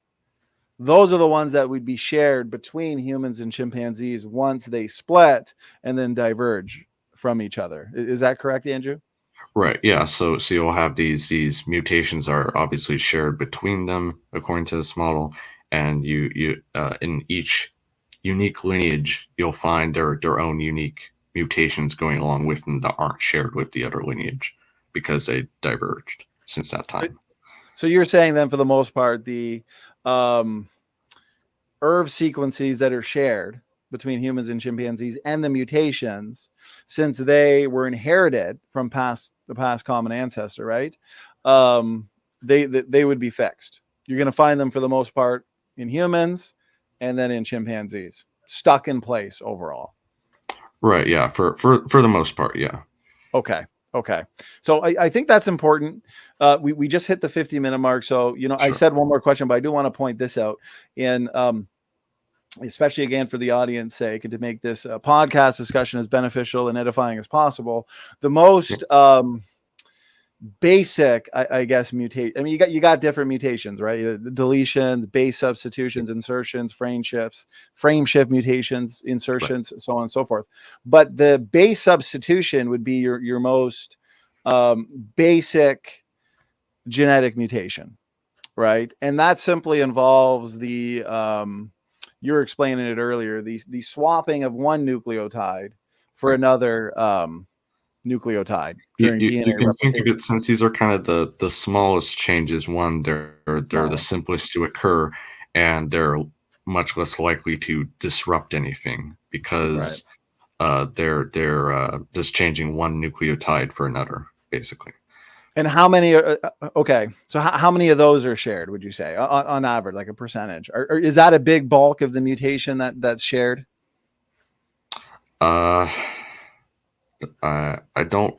Those are the ones that would be shared between humans and chimpanzees once they split and then diverge from each other. Is that correct, Andrew? Right. Yeah. So you'll have these mutations are obviously shared between them according to this model, and you in each unique lineage you'll find their own unique mutations going along with them that aren't shared with the other lineage because they diverged since that time. So you're saying then, for the most part, the ERV sequences that are shared between humans and chimpanzees and the mutations, since they were inherited from the past common ancestor, right? They would be fixed. You're going to find them for the most part in humans and then in chimpanzees, stuck in place overall. Right. Yeah. For the most part. Yeah. Okay. Okay. So I think that's important. We just hit the 50-minute mark. So, Sure. I said one more question, but I do want to point this out in, especially again for the audience sake, and to make this podcast discussion as beneficial and edifying as possible. The most basic, I guess, mutate. I mean, you got different mutations, right? Deletions, base substitutions, insertions, frame shift mutations, insertions, so on and so forth. But the base substitution would be your most basic genetic mutation, right? And that simply involves the you were explaining it earlier, the swapping of one nucleotide for another nucleotide during DNA You can think of replication. it, since these are kind of the smallest changes. One, they're the simplest to occur, and they're much less likely to disrupt anything because they're just changing one nucleotide for another, basically. And how many okay, so how many of those are shared, would you say, on average, like a percentage? Or is that a big bulk of the mutation that's shared? I don't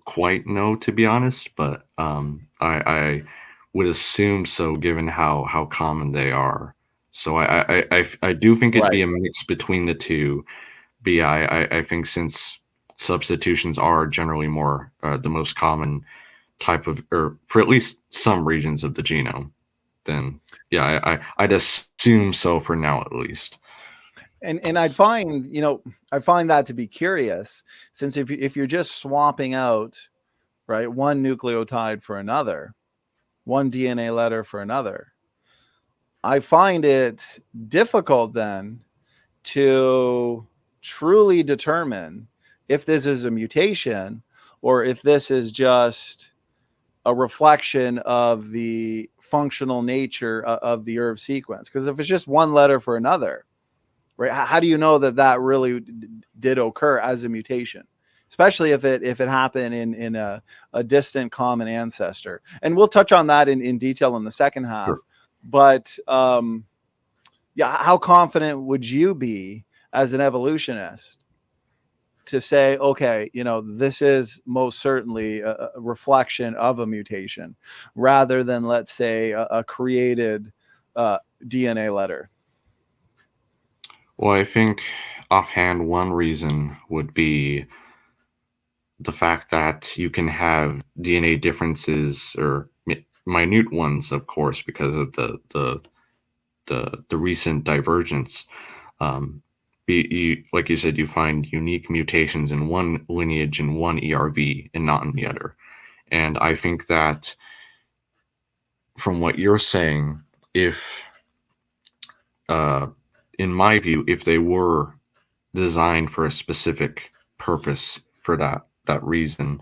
quite know, to be honest, but I would assume so, given how common they are. So I do think it'd be a mix between the two. But yeah, I think since substitutions are generally more the most common type of, or for at least some regions of the genome, then yeah, I'd assume so for now at least. And I find that to be curious, since if you're just swapping out, right, one nucleotide for another, one DNA letter for another, I find it difficult then to truly determine if this is a mutation or if this is just a reflection of the functional nature of the ERV sequence. Because if it's just one letter for another, right, how do you know that that really did occur as a mutation? Especially if it happened in a distant common ancestor. And we'll touch on that in detail in the second half. Sure. But yeah, how confident would you be as an evolutionist to say, okay, this is most certainly a reflection of a mutation, rather than, let's say, a created DNA letter? Well, I think offhand, one reason would be the fact that you can have DNA differences, or minute ones, of course, because of the recent divergence. Like you said, you find unique mutations in one lineage in one ERV and not in the other. And I think that from what you're saying, if in my view, if they were designed for a specific purpose for that reason,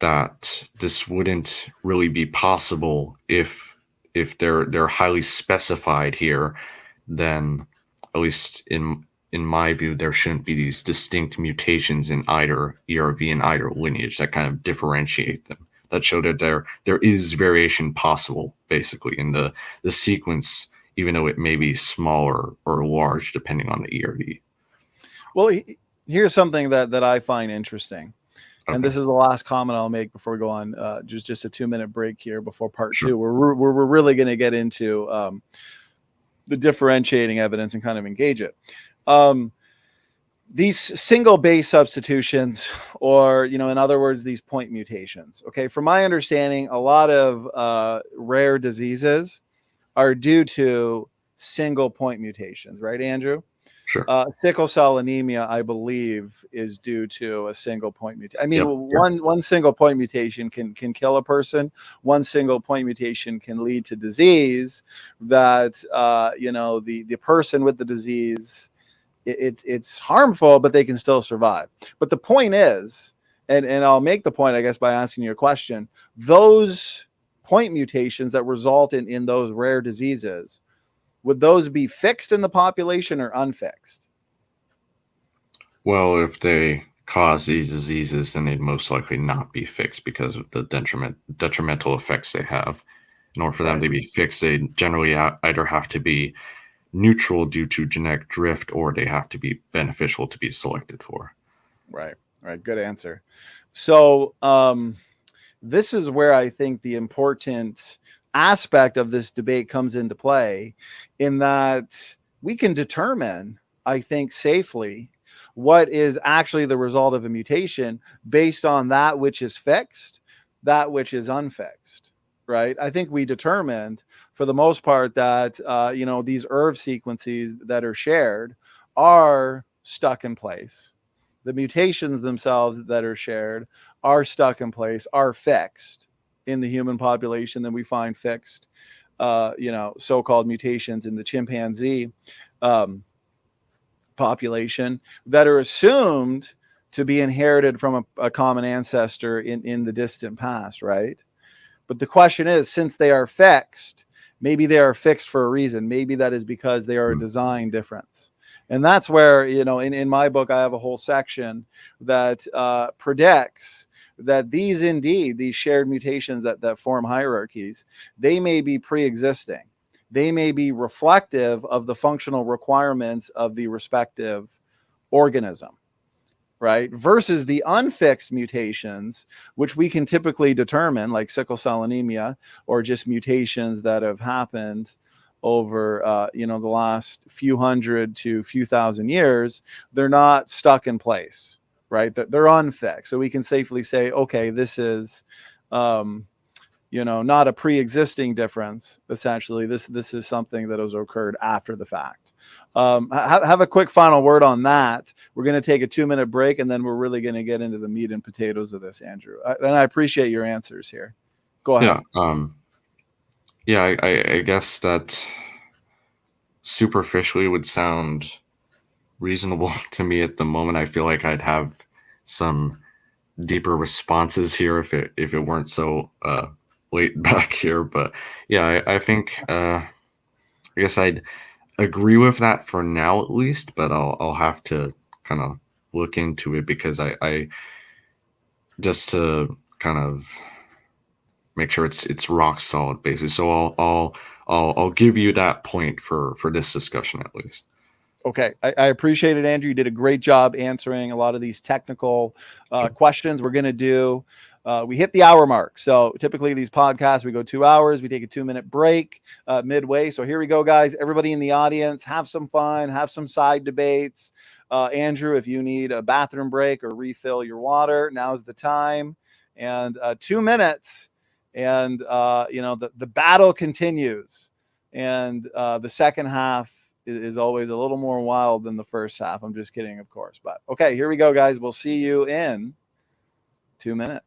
that this wouldn't really be possible if they're highly specified here. Then, at least in my view, there shouldn't be these distinct mutations in either ERV and either lineage that kind of differentiate them, that show that there is variation possible, basically, in the sequence, even though it may be small or large depending on the ERV. Well, here's something that I find interesting. Okay. And this is the last comment I'll make before we go on. Just a 2-minute break here before part two. We're really going to get into the differentiating evidence and kind of engage it. These single base substitutions, or, in other words, these point mutations. Okay, from my understanding, a lot of rare diseases are due to single point mutations, right, Andrew? Sure. Sickle cell anemia, I believe, is due to a single point mutation. I mean, one single point mutation can kill a person. One single point mutation can lead to disease that, the person with the disease, it's harmful, but they can still survive. But the point is, and I'll make the point, I guess, by asking you a question, those point mutations that result in those rare diseases, would those be fixed in the population or unfixed? Well, if they cause these diseases, then they'd most likely not be fixed because of the detrimental effects they have. In order for them to be fixed, they generally either have to be neutral due to genetic drift, or they have to be beneficial to be selected for. Right. Good answer. So this is where I think the important aspect of this debate comes into play, in that we can determine, I think, safely what is actually the result of a mutation based on that which is fixed, that which is unfixed, right? I think we determined for the most part that, these ERV sequences that are shared are stuck in place. The mutations themselves that are shared are stuck in place, are fixed in the human population. Then we find fixed, so-called mutations in the chimpanzee population that are assumed to be inherited from a common ancestor in the distant past, right? But the question is, since they are fixed, maybe they are fixed for a reason. Maybe that is because they are a design difference. And that's where, in my book, I have a whole section that predicts that these shared mutations that form hierarchies, they may be pre-existing. They may be reflective of the functional requirements of the respective organism, right? Versus the unfixed mutations, which we can typically determine, like sickle cell anemia, or just mutations that have happened over, the last few hundred to few thousand years. They're not stuck in place, right? They're unfixed. So we can safely say, okay, this is, not a pre-existing difference. Essentially, this is something that has occurred after the fact. Have a quick final word on that. We're going to take a 2-minute break, and then we're really going to get into the meat and potatoes of this, Andrew. And I appreciate your answers here. Go ahead. I guess that superficially would sound reasonable to me at the moment. I feel like I'd have some deeper responses here if it weren't so late back here. But yeah, I think I guess I'd agree with that for now at least, but I'll have to kind of look into it, because I just to kind of make sure it's rock solid basis. So I'll give you that point for this discussion at least. Okay, I appreciate it, Andrew. You did a great job answering a lot of these technical questions. We're going to do, we hit the hour mark. So typically these podcasts, we go 2 hours. We take a 2-minute break midway. So here we go, guys. Everybody in the audience, have some fun, have some side debates. Andrew, if you need a bathroom break or refill your water, now's the time. And 2 minutes. And, the battle continues. And the second half is always a little more wild than the first half. I'm just kidding, of course. But okay, here we go, guys. We'll see you in 2 minutes.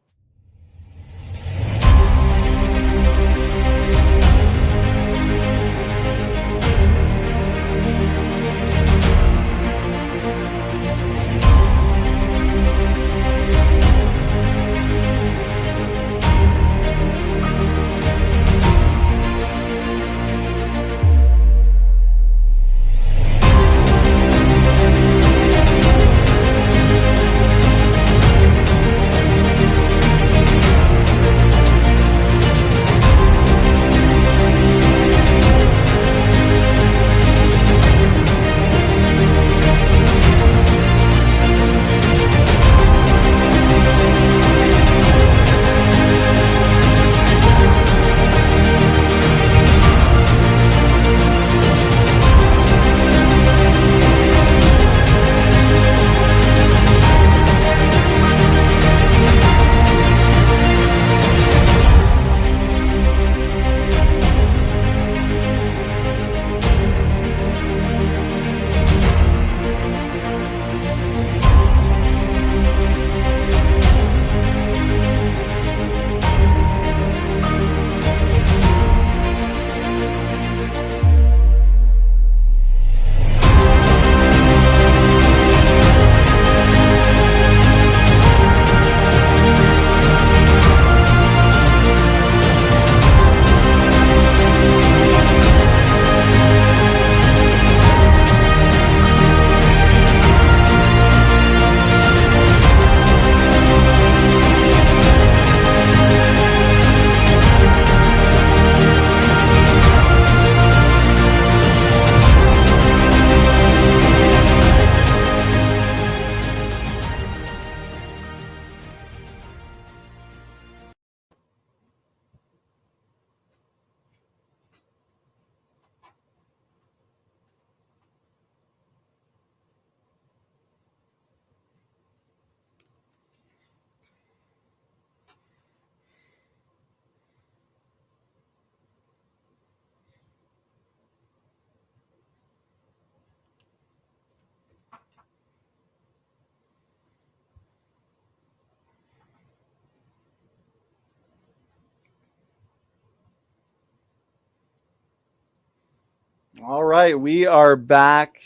All right, we are back,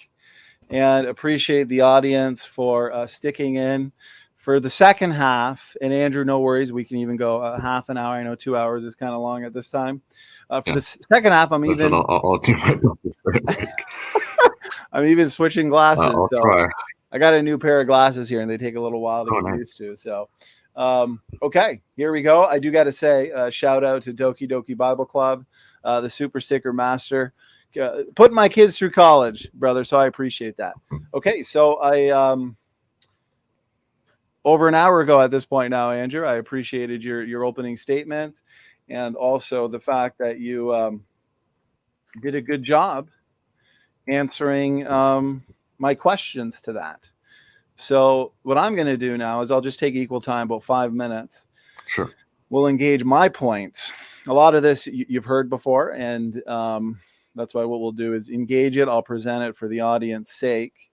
and appreciate the audience for sticking in for the second half. And Andrew, no worries, we can even go half an hour. I know 2 hours is kind of long at this time. For the second half, I'm even I'll do my best. I'm even switching glasses. I'll so try. I got a new pair of glasses here, and they take a little while to get used to. So, okay, here we go. I do got to say, shout out to Doki Doki Bible Club, the Super Sticker Master, putting my kids through college, brother. So I appreciate that. Okay, so I over an hour ago at this point now, Andrew, I appreciated your opening statement, and also the fact that you did a good job answering my questions to that. So what I'm going to do now is I'll just take equal time, about 5 minutes. Sure. We'll engage my points. A lot of this you've heard before, and that's why what we'll do is engage it. I'll present it for the audience's sake.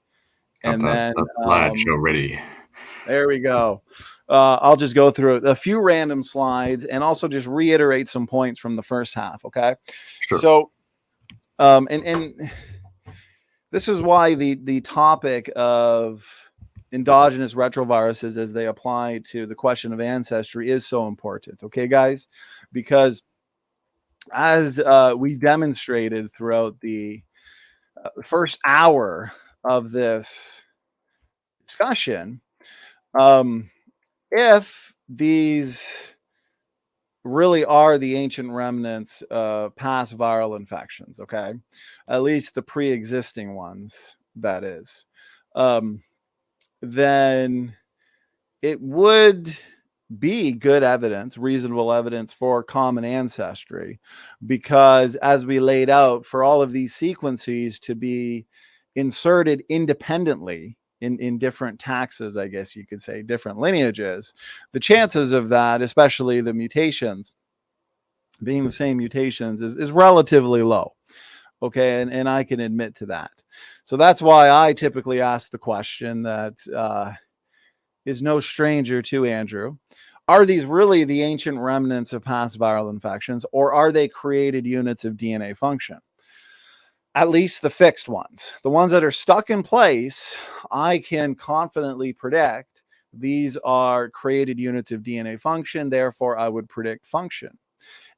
And then slideshow ready. There we go. I'll just go through a few random slides and also just reiterate some points from the first half. Okay. Sure. So, and this is why the topic of endogenous retroviruses as they apply to the question of ancestry is so important. Okay, guys, because as we demonstrated throughout the first hour of this discussion, if these really are the ancient remnants of past viral infections, okay, at least the pre-existing ones, that is, then it would be good evidence, reasonable evidence for common ancestry, because as we laid out, for all of these sequences to be inserted independently in different taxes, I guess you could say, different lineages, the chances of that, especially the mutations being the same mutations, is relatively low. Okay, and I can admit to that. So that's why I typically ask the question that is no stranger to Andrew. Are these really the ancient remnants of past viral infections, or are they created units of DNA function? At least the fixed ones. The ones that are stuck in place, I can confidently predict these are created units of DNA function. Therefore, I would predict function.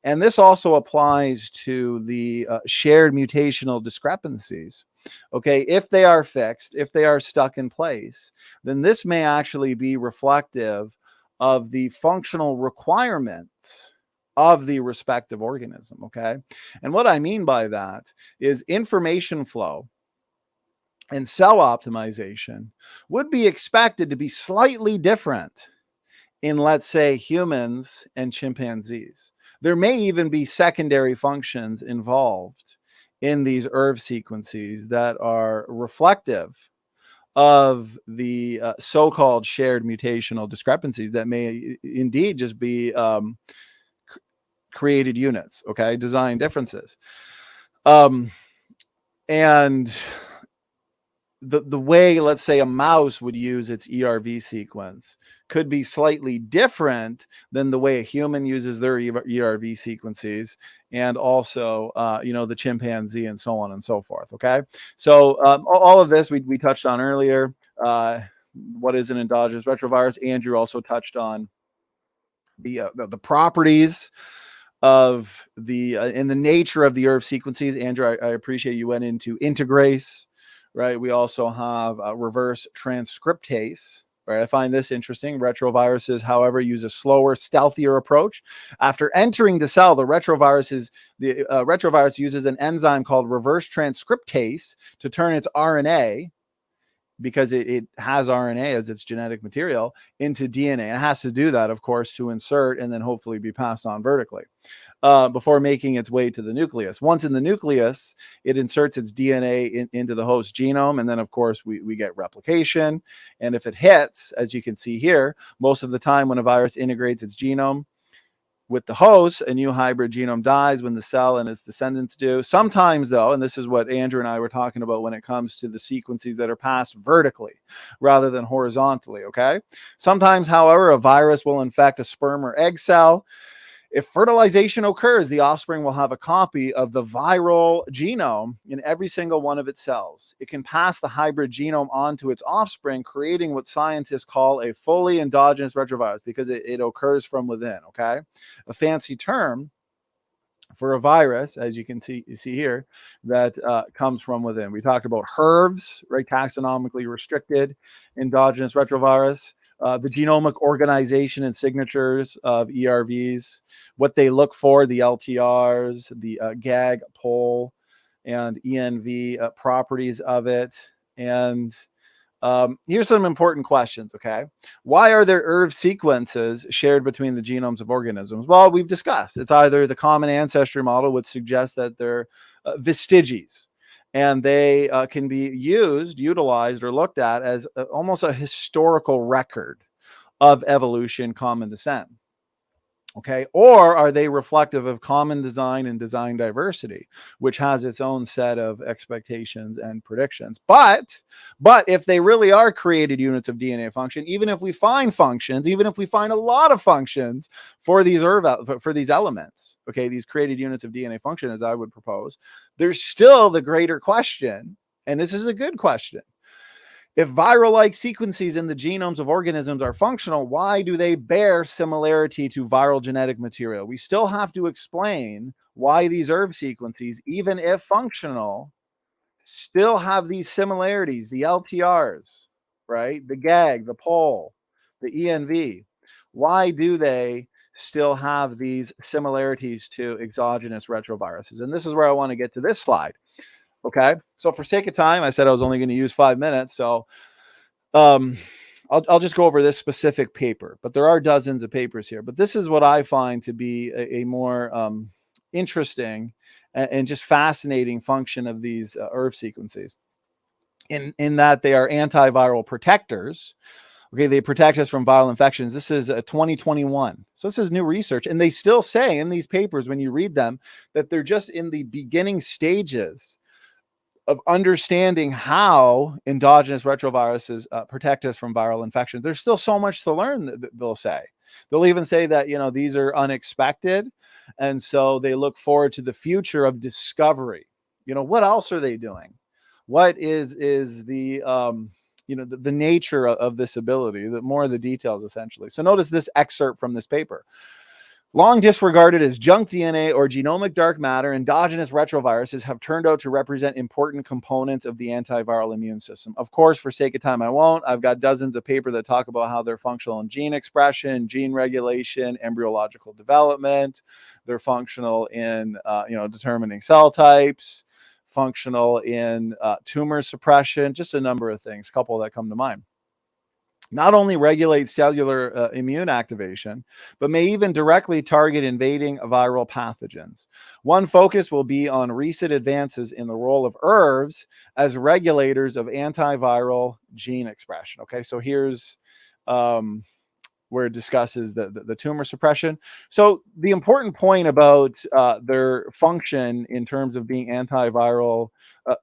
And this also applies to the shared mutational discrepancies. Okay, if they are fixed, if they are stuck in place, then this may actually be reflective of the functional requirements of the respective organism. Okay, and what I mean by that is information flow and cell optimization would be expected to be slightly different in, let's say, humans and chimpanzees. There may even be secondary functions involved in these ERV sequences that are reflective of the so-called shared mutational discrepancies that may indeed just be created units, okay, design differences. And the way, let's say, a mouse would use its ERV sequence could be slightly different than the way a human uses their ERV sequences, and also, the chimpanzee, and so on and so forth. Okay, so all of this we touched on earlier. What is an endogenous retrovirus? Andrew also touched on the properties of the and the nature of the ERV sequences. Andrew, I appreciate you went into integrase. Right. We also have reverse transcriptase. Right. I find this interesting. Retroviruses, however, use a slower, stealthier approach. After entering the cell, the retrovirus uses an enzyme called reverse transcriptase to turn its RNA, because it has RNA as its genetic material, into DNA. It has to do that, of course, to insert and then hopefully be passed on vertically. Before making its way to the nucleus. Once in the nucleus, it inserts its DNA into the host genome, and then, of course, we get replication. And if it hits, as you can see here, most of the time when a virus integrates its genome with the host, a new hybrid genome dies when the cell and its descendants do. Sometimes, though, and this is what Andrew and I were talking about when it comes to the sequences that are passed vertically rather than horizontally, okay? Sometimes, however, a virus will infect a sperm or egg cell. If fertilization occurs, the offspring will have a copy of the viral genome in every single one of its cells. It can pass the hybrid genome on to its offspring, creating what scientists call a fully endogenous retrovirus, because it occurs from within, okay? A fancy term for a virus, as you can see here, that comes from within. We talked about HERVs, right? Taxonomically restricted endogenous retrovirus. The genomic organization and signatures of ERVs, what they look for, the LTRs, the GAG poll, and ENV properties of it. And here's some important questions, okay? Why are there ERV sequences shared between the genomes of organisms? Well, we've discussed. It's either the common ancestry model, which suggests that they're vestiges, and they can be utilized, or looked at as almost a historical record of evolution, common descent. Okay, or are they reflective of common design and design diversity, which has its own set of expectations and predictions? But if they really are created units of DNA function, even if we find functions, even if we find a lot of functions for these elements, okay, these created units of DNA function, as I would propose, there's still the greater question, and this is a good question. If viral-like sequences in the genomes of organisms are functional, why do they bear similarity to viral genetic material? We still have to explain why these ERV sequences, even if functional, still have these similarities, the LTRs, right? The GAG, the POL, the ENV. Why do they still have these similarities to exogenous retroviruses? And this is where I want to get to this slide. Okay, so for sake of time, I said I was only going to use 5 minutes, so I'll just go over this specific paper, but there are dozens of papers here. But this is what I find to be a more interesting and just fascinating function of these ERV sequences, in that they are antiviral protectors. Okay, they protect us from viral infections. This is 2021. So this is new research. And they still say in these papers, when you read them, that they're just in the beginning stages of understanding how endogenous retroviruses protect us from viral infections. There's still so much to learn, they'll say. They'll even say that, these are unexpected. And so they look forward to the future of discovery. What else are they doing? What is the, the nature of this ability, more of the details, essentially. So notice this excerpt from this paper. Long disregarded as junk DNA or genomic dark matter, endogenous retroviruses have turned out to represent important components of the antiviral immune system. Of course, for sake of time, I won't. I've got dozens of papers that talk about how they're functional in gene expression, gene regulation, embryological development. They're functional in, determining cell types, functional in tumor suppression, just a number of things, a couple that come to mind. Not only regulate cellular immune activation, but may even directly target invading viral pathogens. One focus will be on recent advances in the role of ERVs as regulators of antiviral gene expression. Okay, so here's where it discusses the tumor suppression. So the important point about their function in terms of being antiviral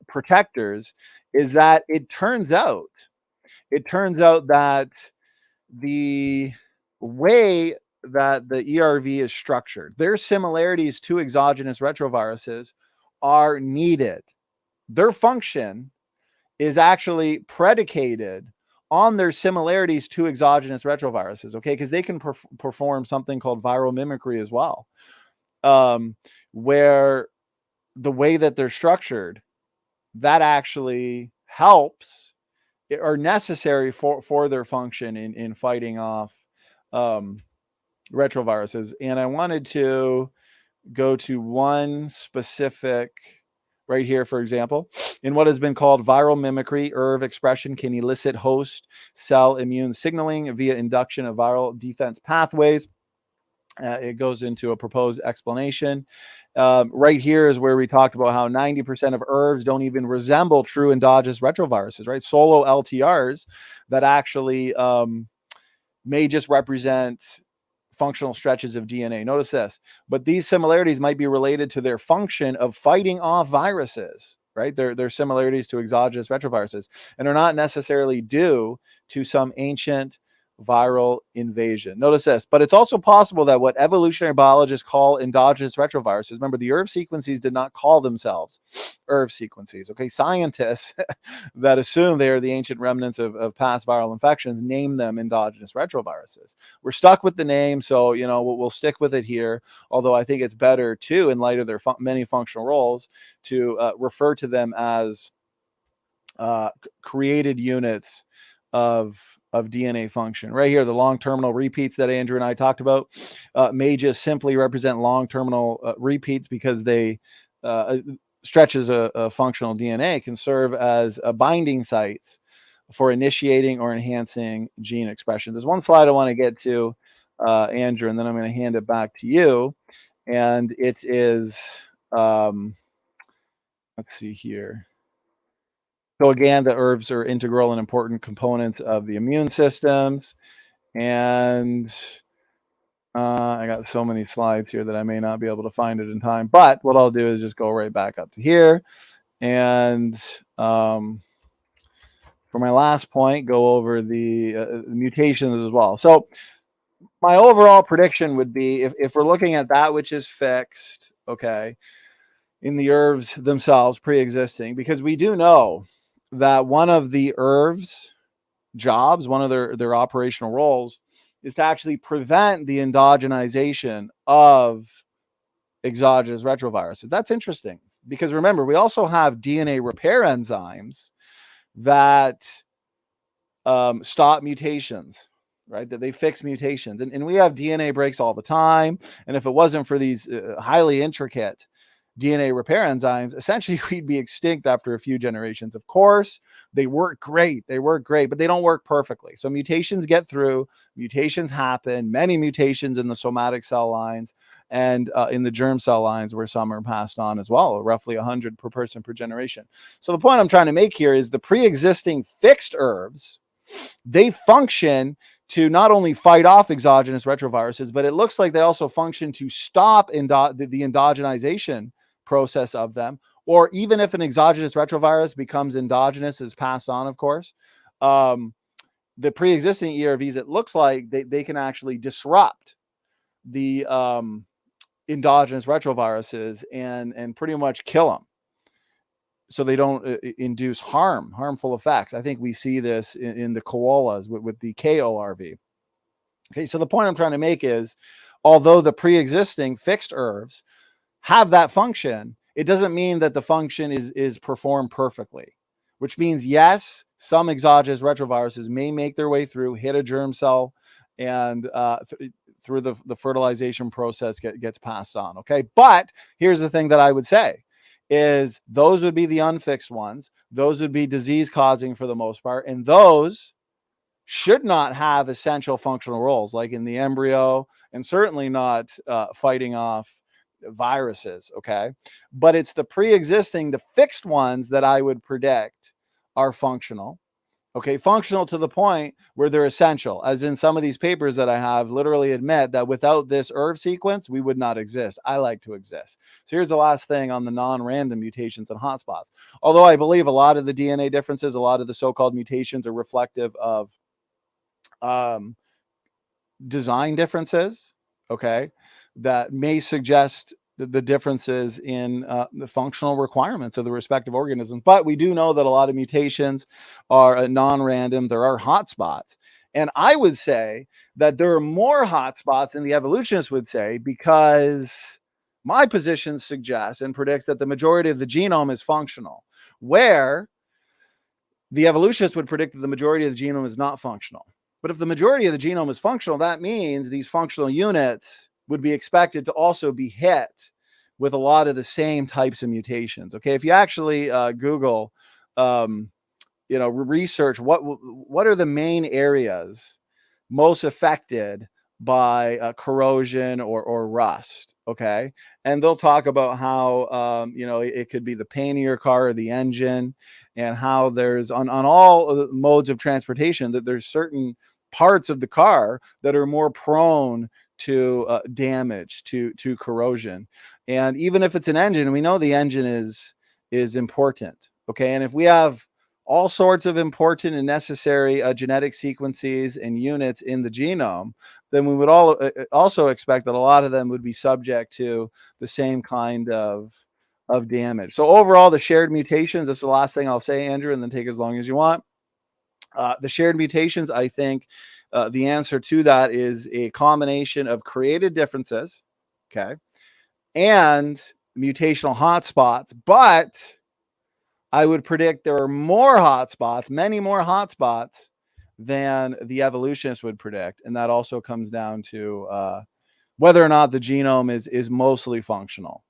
protectors is that it turns out that the way that the ERV is structured, their similarities to exogenous retroviruses are needed. Their function is actually predicated on their similarities to exogenous retroviruses, okay? Because they can perform something called viral mimicry as well, where the way that they're structured, that actually helps are necessary for their function in fighting off retroviruses. And I wanted to go to one specific right here, for example. In what has been called viral mimicry, ERV expression can elicit host cell immune signaling via induction of viral defense pathways. It goes into a proposed explanation. Right here is where we talked about how 90% of ERVs don't even resemble true endogenous retroviruses, right? Solo LTRs that actually may just represent functional stretches of DNA. Notice this, but these similarities might be related to their function of fighting off viruses, right? They're similarities to exogenous retroviruses and are not necessarily due to some ancient viral invasion. Notice this, but it's also possible that what evolutionary biologists call endogenous retroviruses, remember the ERV sequences did not call themselves ERV sequences, okay? Scientists that assume they are the ancient remnants of past viral infections name them endogenous retroviruses. We're stuck with the name, so we'll stick with it here, although I think it's better too, in light of their many functional roles, to refer to them as created units of DNA function. Right here, the long terminal repeats that Andrew and I talked about may just simply represent long terminal repeats because they stretches of functional DNA can serve as binding sites for initiating or enhancing gene expression. There's one slide I want to get to, Andrew, and then I'm going to hand it back to you. And it is, let's see here. So again, the ERVs are integral and important components of the immune systems. And I got so many slides here that I may not be able to find it in time. But what I'll do is just go right back up to here. And for my last point, go over the mutations as well. So my overall prediction would be if we're looking at that which is fixed, okay, in the ERVs themselves, pre-existing, because we do know that one of the ERVs jobs, one of their operational roles, is to actually prevent the endogenization of exogenous retroviruses. That's interesting because remember, we also have DNA repair enzymes that stop mutations, right? That they fix mutations. And we have DNA breaks all the time. And if it wasn't for these highly intricate DNA repair enzymes, essentially we'd be extinct after a few generations. Of course, they work great. They work great, but they don't work perfectly. So mutations get through, mutations happen, many mutations in the somatic cell lines and in the germ cell lines where some are passed on as well, roughly 100 per person per generation. So the point I'm trying to make here is the pre-existing fixed ERVs, they function to not only fight off exogenous retroviruses, but it looks like they also function to stop the endogenization process of them. Or even if an exogenous retrovirus becomes endogenous, is passed on, of course, the pre-existing ERVs, it looks like they can actually disrupt the endogenous retroviruses and pretty much kill them, so they don't induce harmful effects. I think we see this in the koalas with the KORV. Okay, so the point I'm trying to make is, although the pre-existing fixed ERVs have that function, it doesn't mean that the function is performed perfectly, which means, yes, some exogenous retroviruses may make their way through, hit a germ cell, and through the fertilization process gets passed on. Okay, but here's the thing that I would say is those would be the unfixed ones. Those would be disease causing for the most part. And those should not have essential functional roles like in the embryo, and certainly not fighting off viruses. Okay. But it's the pre-existing, the fixed ones that I would predict are functional. Okay, functional to the point where they're essential, as in some of these papers that I have literally admit that without this ERV sequence, we would not exist. I like to exist. So here's the last thing on the non-random mutations and hotspots. Although I believe a lot of the DNA differences, a lot of the so-called mutations are reflective of design differences, okay, that may suggest the differences in the functional requirements of the respective organisms. But we do know that a lot of mutations are non-random. There are hotspots. And I would say that there are more hotspots than the evolutionists would say, because my position suggests and predicts that the majority of the genome is functional, where the evolutionists would predict that the majority of the genome is not functional. But if the majority of the genome is functional, that means these functional units would be expected to also be hit with a lot of the same types of mutations. Okay, if you actually Google, research what are the main areas most affected by corrosion or rust. Okay, and they'll talk about how it could be the paint of your car or the engine, and how there's on all modes of transportation that there's certain parts of the car that are more prone to damage, to corrosion. And even if it's an engine, we know the engine is important. Okay, and if we have all sorts of important and necessary genetic sequences and units in the genome, then we would also expect that a lot of them would be subject to the same kind of damage. So overall, the shared mutations, that's the last thing I'll say, Andrew, and then take as long as you want. The shared mutations, I think the answer to that is a combination of created differences, okay, and mutational hotspots. But I would predict there are more hotspots, many more hotspots than the evolutionists would predict. And that also comes down to whether or not the genome is mostly functional.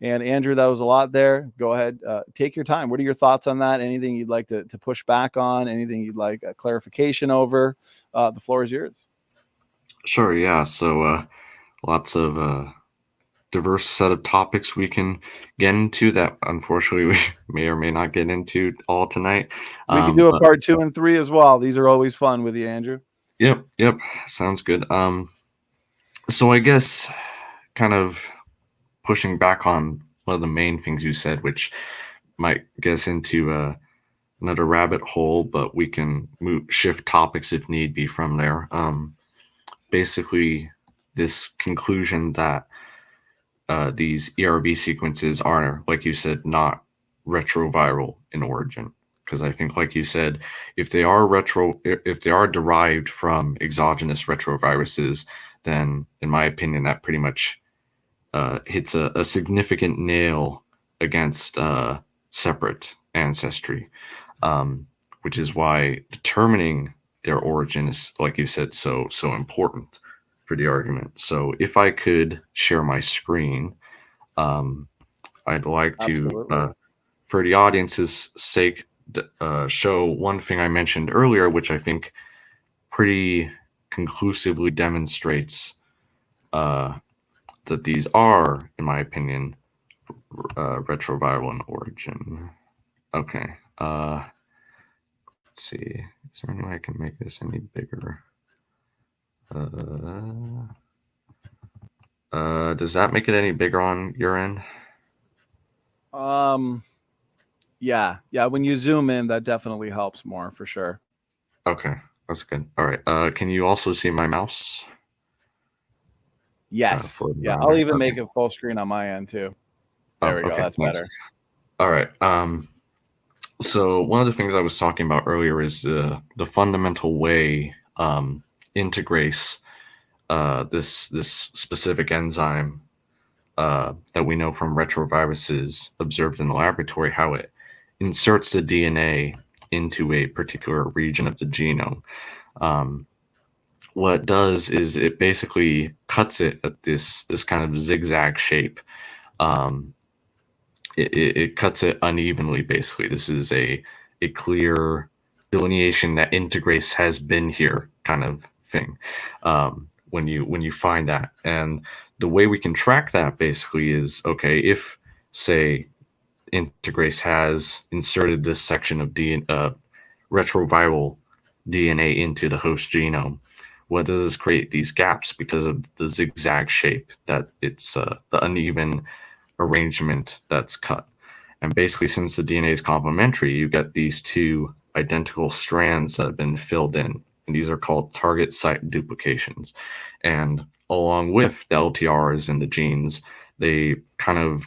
And Andrew, that was a lot there. Go ahead, take your time. What are your thoughts on that? Anything you'd like to push back on? Anything you'd like a clarification over? The floor is yours. Sure, yeah. So lots of diverse set of topics we can get into that unfortunately we may or may not get into all tonight. We can do a part 2 and 3 as well. These are always fun with you, Andrew. Yep. Sounds good. So I guess kind of pushing back on one of the main things you said, which might get us into another rabbit hole, but we can shift topics if need be from there. Basically, this conclusion that these ERV sequences are, like you said, not retroviral in origin, because I think, like you said, if they are derived from exogenous retroviruses, then in my opinion that pretty much hits a significant nail against separate ancestry, which is why determining their origin is, like you said, so important for the argument. So if I could share my screen, I'd like to, for the audience's sake, show one thing I mentioned earlier, which I think pretty conclusively demonstrates that these are, in my opinion, retroviral in origin. Okay. Let's see. Is there any way I can make this any bigger? Does that make it any bigger on your end? Yeah. When you zoom in, that definitely helps more for sure. Okay, that's good. All right. Can you also see my mouse? Yes. Yeah, I'll even make it full screen on my end too. There we go. That's better. All right. So one of the things I was talking about earlier is the fundamental way integrase, this specific enzyme that we know from retroviruses observed in the laboratory, how it inserts the DNA into a particular region of the genome. What it does is it basically cuts it at this kind of zigzag shape. It cuts it unevenly, basically. This is a clear delineation that integrase has been here kind of thing, when you find that. And the way we can track that basically is, okay, if, say, integrase has inserted this section of retroviral DNA into the host genome, what does this create? These gaps because of the zigzag shape that it's the uneven arrangement that's cut. And basically, since the DNA is complementary, you get these two identical strands that have been filled in, and these are called target site duplications. And along with the LTRs and the genes, they kind of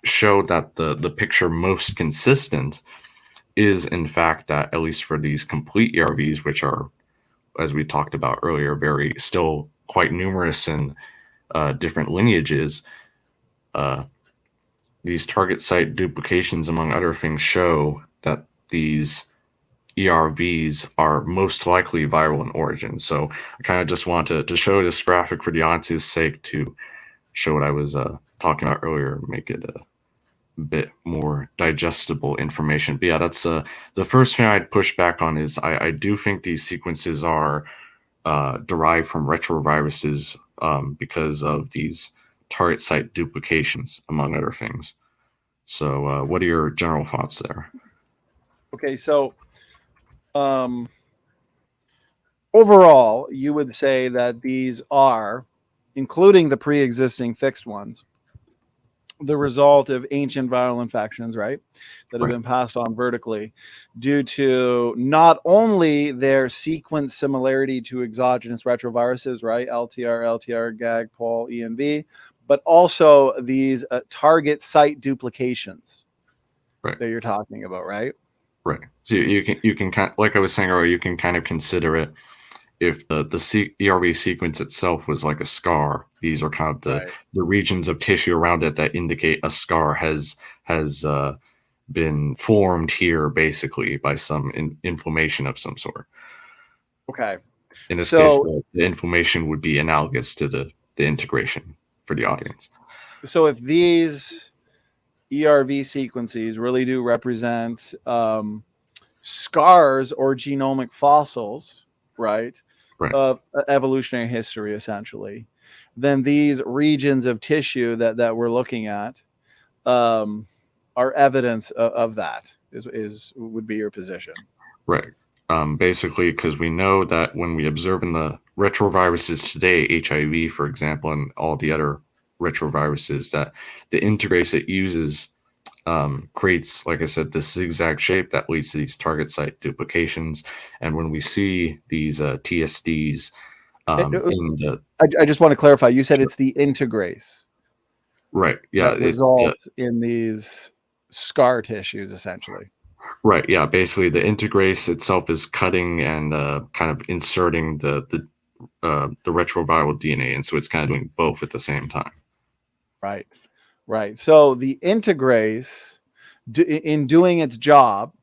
show that the picture most consistent is, in fact, that at least for these complete ERVs, which are, as we talked about earlier, very still quite numerous in different lineages, these target site duplications, among other things, show that these ERVs are most likely viral in origin. So I kind of just want to show this graphic for the audience's sake to show what I was talking about earlier, make it a bit more digestible information. But yeah, that's the first thing I'd push back on is I do think these sequences are derived from retroviruses because of these target site duplications, among other things. So what are your general thoughts there? Okay, so overall, you would say that these are, including the pre-existing fixed ones, the result of ancient viral infections, right, that have been passed on vertically due to not only their sequence similarity to exogenous retroviruses, right, LTR, GAG, POL, ENV, but also these target site duplications that you're talking about, right? Right. So you can kind of, like I was saying earlier, you can kind of consider it, if the ERV sequence itself was like a scar, these are kind of the regions of tissue around it that indicate a scar has been formed here, basically by some inflammation of some sort. Okay. In this case, the inflammation would be analogous to the integration for the audience. So if these ERV sequences really do represent scars or genomic fossils, right, of evolutionary history, essentially, then these regions of tissue that we're looking at are evidence of that, would be your position. Right. Basically, because we know that when we observe in the retroviruses today, HIV, for example, and all the other retroviruses, that the integrase it uses creates, like I said, this zigzag shape that leads to these target site duplications. And when we see these TSDs I just want to clarify, you said it's the integrase. Right. Yeah. That results in these scar tissues, essentially. Right. Yeah. Basically, the integrase itself is cutting and kind of inserting the retroviral DNA, and so it's kind of doing both at the same time. Right. Right. So the integrase, in doing its job,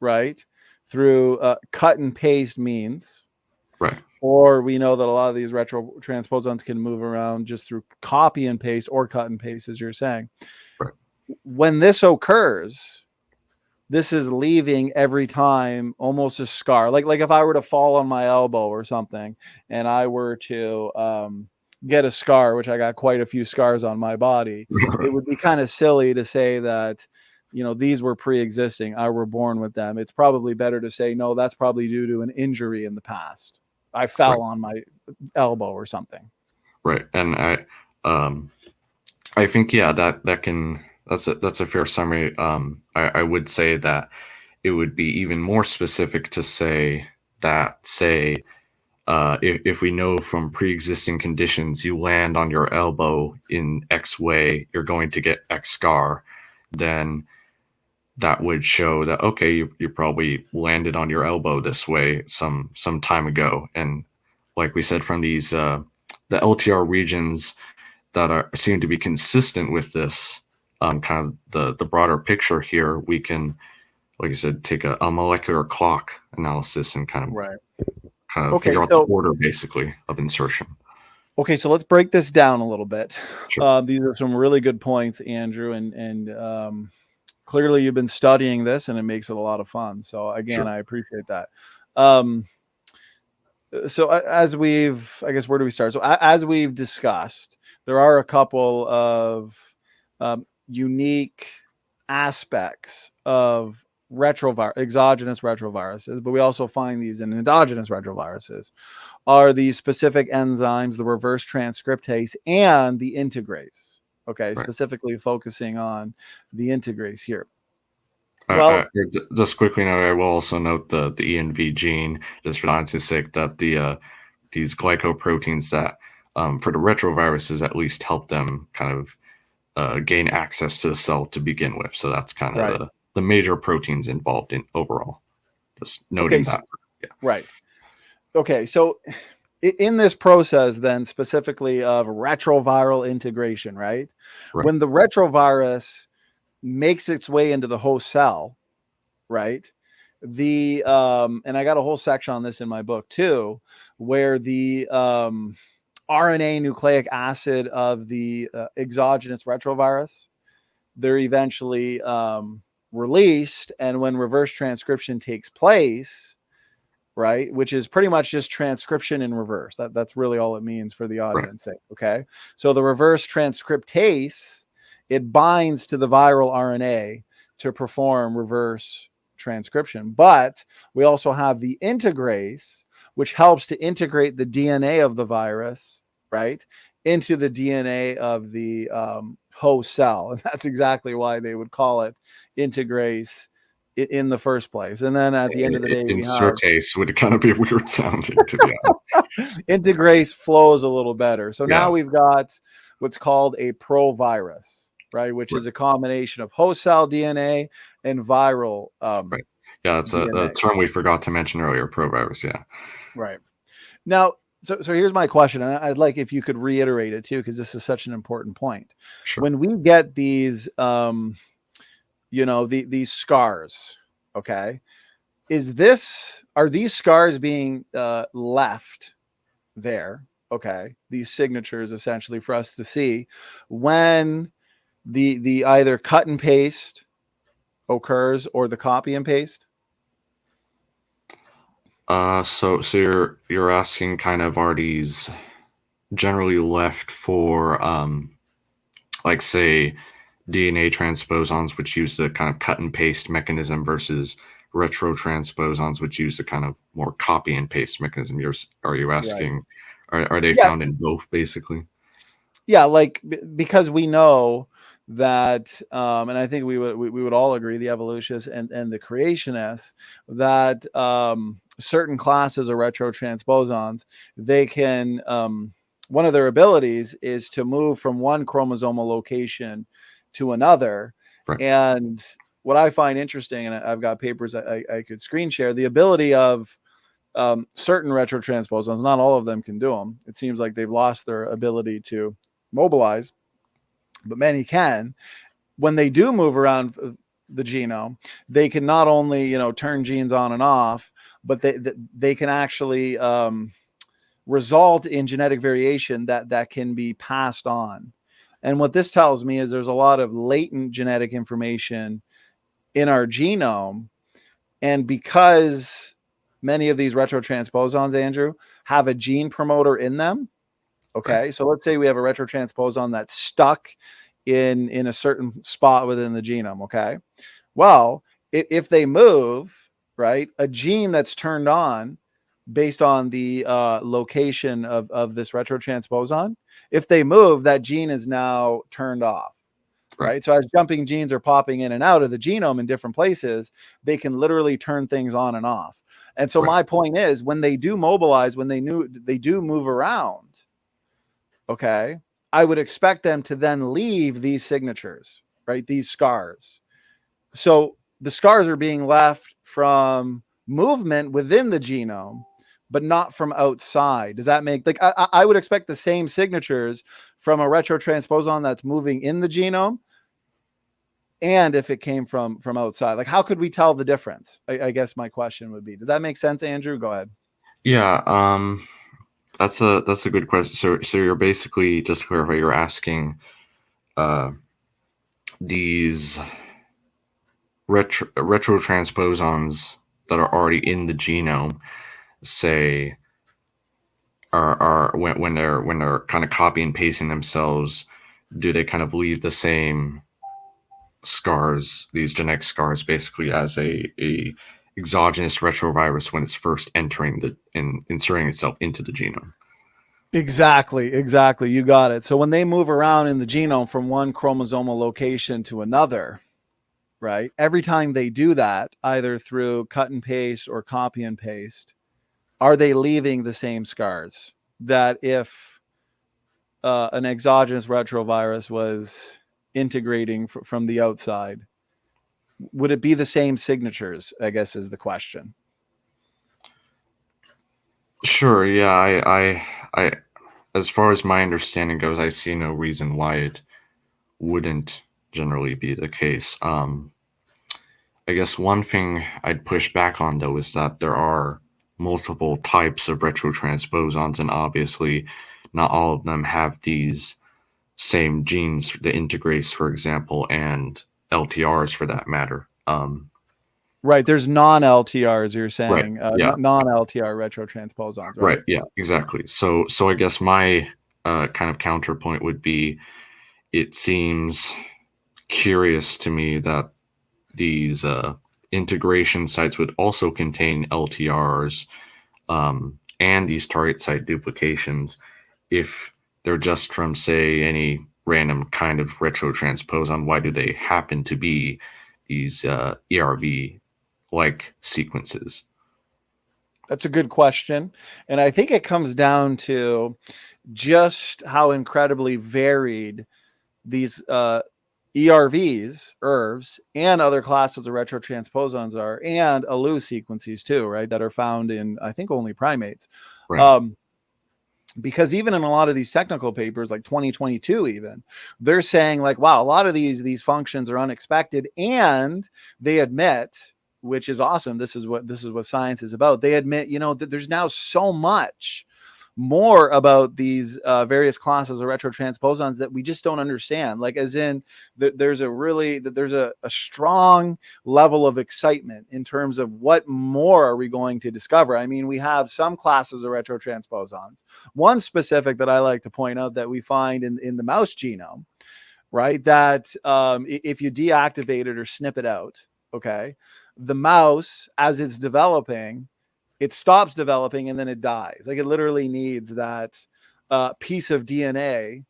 right, through cut and paste means, Right. or we know that a lot of these retrotransposons can move around just through copy and paste or cut and paste, as you're saying. Right. When this occurs, this is leaving every time almost a scar. Like if I were to fall on my elbow or something, and I were to get a scar, which I got quite a few scars on my body, it would be kind of silly to say that, you know, these were pre-existing, I were born with them. It's probably better to say, no, that's probably due to an injury in the past. I fell on my elbow or something. Right. And I think, yeah, that's a fair summary. I would say that it would be even more specific to say that, if we know from pre-existing conditions you land on your elbow in X way, you're going to get X scar, then that would show that, okay, you probably landed on your elbow this way some time ago. And like we said, from these the LTR regions that seem to be consistent with this kind of the broader picture here, we can, like I said, take a molecular clock analysis and kind of figure out the order, basically, of insertion. Okay, so let's break this down a little bit. Sure. These are some really good points, Andrew, and clearly you've been studying this, and it makes it a lot of fun. So again, Sure. I appreciate that. So as we've, I guess, where do we start? So as we've discussed, there are a couple of unique aspects of exogenous retroviruses, but we also find these in endogenous retroviruses, are these specific enzymes, the reverse transcriptase and the integrase. Okay, right. Specifically focusing on the integrase here. Well, just quickly note, I will also note the ENV gene, just for science's sake, that these glycoproteins that for the retroviruses at least help them kind of gain access to the cell to begin with. So that's kind of the major proteins involved in overall. Just noting that. Yeah. Right. Okay. So in this process, then, specifically of retroviral integration, right? When the retrovirus makes its way into the host cell, right? And I got a whole section on this in my book too, where the RNA nucleic acid of the exogenous retrovirus, they're eventually released, and when reverse transcription takes place, right, which is pretty much just transcription in reverse. That's really all it means for the audience sake. Okay, so the reverse transcriptase, it binds to the viral RNA to perform reverse transcription. But we also have the integrase, which helps to integrate the DNA of the virus, right, into the DNA of the host cell. And that's exactly why they would call it integrase in the first place. And then at the end of the day, insertase would kind of be weird sounding, to be honest. Integrase flows a little better. So now we've got what's called a provirus, right, which is a combination of host cell DNA and viral right. Yeah, that's a term we forgot to mention earlier, provirus. Yeah. Right. Now, so here's my question, and I'd like if you could reiterate it too, because this is such an important point. Sure. When we get these these scars, okay, are these scars being left there, okay, these signatures essentially for us to see when the either cut and paste occurs or the copy and paste? So you're asking kind of, are these generally left for like, say, DNA transposons, which use the kind of cut and paste mechanism, versus retrotransposons, which use the kind of more copy and paste mechanism? Are you asking, are they found in both, basically? Yeah, like, because we know that, and I think we would all agree, the evolutionists and the creationists, that certain classes of retrotransposons, they can, one of their abilities is to move from one chromosomal location to another. And what I find interesting, and I've got papers I could screen share, the ability of certain retrotransposons, not all of them can do them. It seems like they've lost their ability to mobilize, but many can. When they do move around the genome, they can not only, you know, turn genes on and off, but they can actually result in genetic variation that can be passed on. And what this tells me is there's a lot of latent genetic information in our genome. And because many of these retrotransposons, Andrew, have a gene promoter in them. Okay. Right. So let's say we have a retrotransposon that's stuck in a certain spot within the genome. Okay. Well, if they move, right, a gene that's turned on based on the location of this retrotransposon, if they move, that gene is now turned off. Right. So as jumping genes are popping in and out of the genome in different places, they can literally turn things on and off. And so my point is, when they do mobilize, when they do move around, okay, I would expect them to then leave these signatures, right? These scars. So the scars are being left from movement within the genome, but not from outside. Does that make, like, I would expect the same signatures from a retrotransposon that's moving in the genome, and if it came from outside. Like, how could we tell the difference? I guess my question would be, does that make sense, Andrew? Go ahead. Yeah, that's a good question. So you're basically, just to clarify, you're asking these retrotransposons that are already in the genome, say, are when they're kind of copy and pasting themselves, do they kind of leave the same scars, these genetic scars, basically as a exogenous retrovirus when it's first entering inserting itself into the genome? Exactly. You got it. So when they move around in the genome from one chromosomal location to another, right, every time they do that, either through cut and paste or copy and paste, are they leaving the same scars that if an exogenous retrovirus was integrating from the outside? Would it be the same signatures, I guess, is the question. Sure. Yeah. I as far as my understanding goes, I see no reason why it wouldn't generally be the case. I guess one thing I'd push back on, though, is that there are multiple types of retrotransposons, and obviously not all of them have these same genes, the integrase, for example, and LTRs for that matter. Right. There's non-LTRs, you're saying, yeah. non-LTR retrotransposons, right? Yeah, exactly. So I guess my kind of counterpoint would be, it seems curious to me that these integration sites would also contain LTRs and these target site duplications if they're just from, say, any random kind of retrotransposon. Why do they happen to be these ERV-like sequences? That's a good question. And I think it comes down to just how incredibly varied these ERVs, ERVs, and other classes of retrotransposons are, and ALU sequences too, right, that are found in, I think, only primates. Right. Because even in a lot of these technical papers, like 2022, even, they're saying, like, wow, a lot of these functions are unexpected, and they admit, which is awesome, this is what science is about. They admit, you know, that there's now so much more about these various classes of retrotransposons that we just don't understand. Like, as in, there's a strong level of excitement in terms of what more are we going to discover. I mean, we have some classes of retrotransposons. One specific that I like to point out that we find in the mouse genome, right, that if you deactivate it or snip it out, okay, the mouse, as it's developing, it stops developing and then it dies. Like, it literally needs that piece of DNA,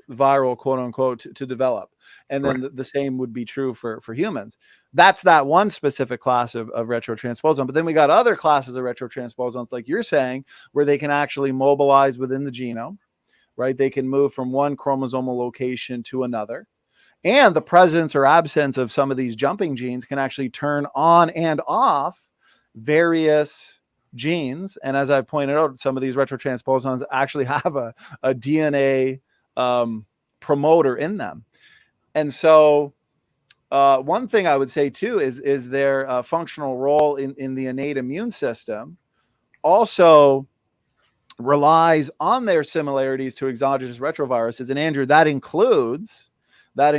viral, quote unquote, to develop. And then the same would be true for humans. That's that one specific class of retrotransposon. But then we got other classes of retrotransposons, like you're saying, where they can actually mobilize within the genome, right? They can move from one chromosomal location to another. And the presence or absence of some of these jumping genes can actually turn on and off various genes. And as I pointed out, some of these retrotransposons actually have a DNA promoter in them. And so one thing I would say too is their functional role in the innate immune system also relies on their similarities to exogenous retroviruses. And Andrew, that includes not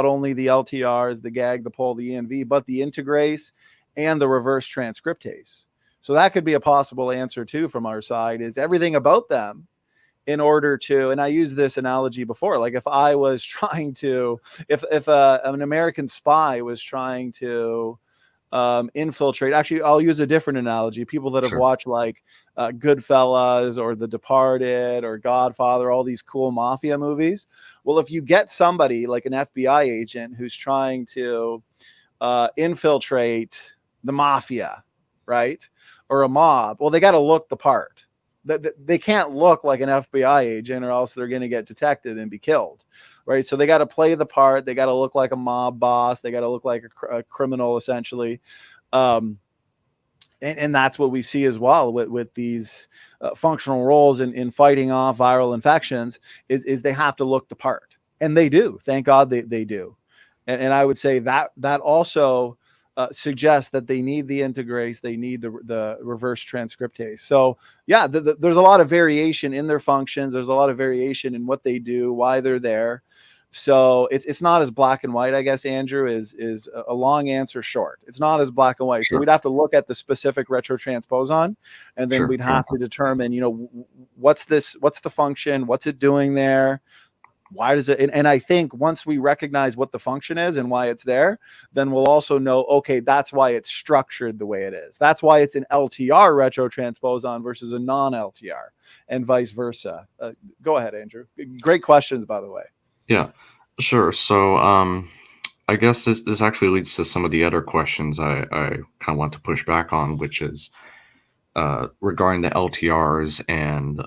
only the LTRs, the GAG, the POL, the ENV, but the integrase and the reverse transcriptase. So that could be a possible answer too from our side, is everything about them in order to, and I used this analogy before, like if I was trying to, if an American spy was trying to infiltrate, actually I'll use a different analogy, people that have watched like Goodfellas or The Departed or Godfather, all these cool mafia movies. Well, if you get somebody like an FBI agent who's trying to infiltrate the mafia, right, or a mob, well, they got to look the part. They can't look like an FBI agent or else they're going to get detected and be killed, right? So they got to play the part. They got to look like a mob boss. They got to look like a criminal, essentially. And that's what we see as well with these functional roles in fighting off viral infections is they have to look the part. And they do. Thank God they do. And I would say that also suggests that they need the integrase, they need the reverse transcriptase. So yeah, there's a lot of variation in their functions. There's a lot of variation in what they do, why they're there. So it's not as black and white, I guess, Andrew, is a long answer short. It's not as black and white. Sure. So we'd have to look at the specific retrotransposon, and then we'd have to determine, what's the function, what's it doing there? Why does it? And I think once we recognize what the function is and why it's there, then we'll also know, okay, that's why it's structured the way it is. That's why it's an LTR retrotransposon versus a non-LTR, and vice versa. Go ahead, Andrew. Great questions, by the way. Yeah, sure. So I guess this actually leads to some of the other questions I kind of want to push back on, which is regarding the LTRs and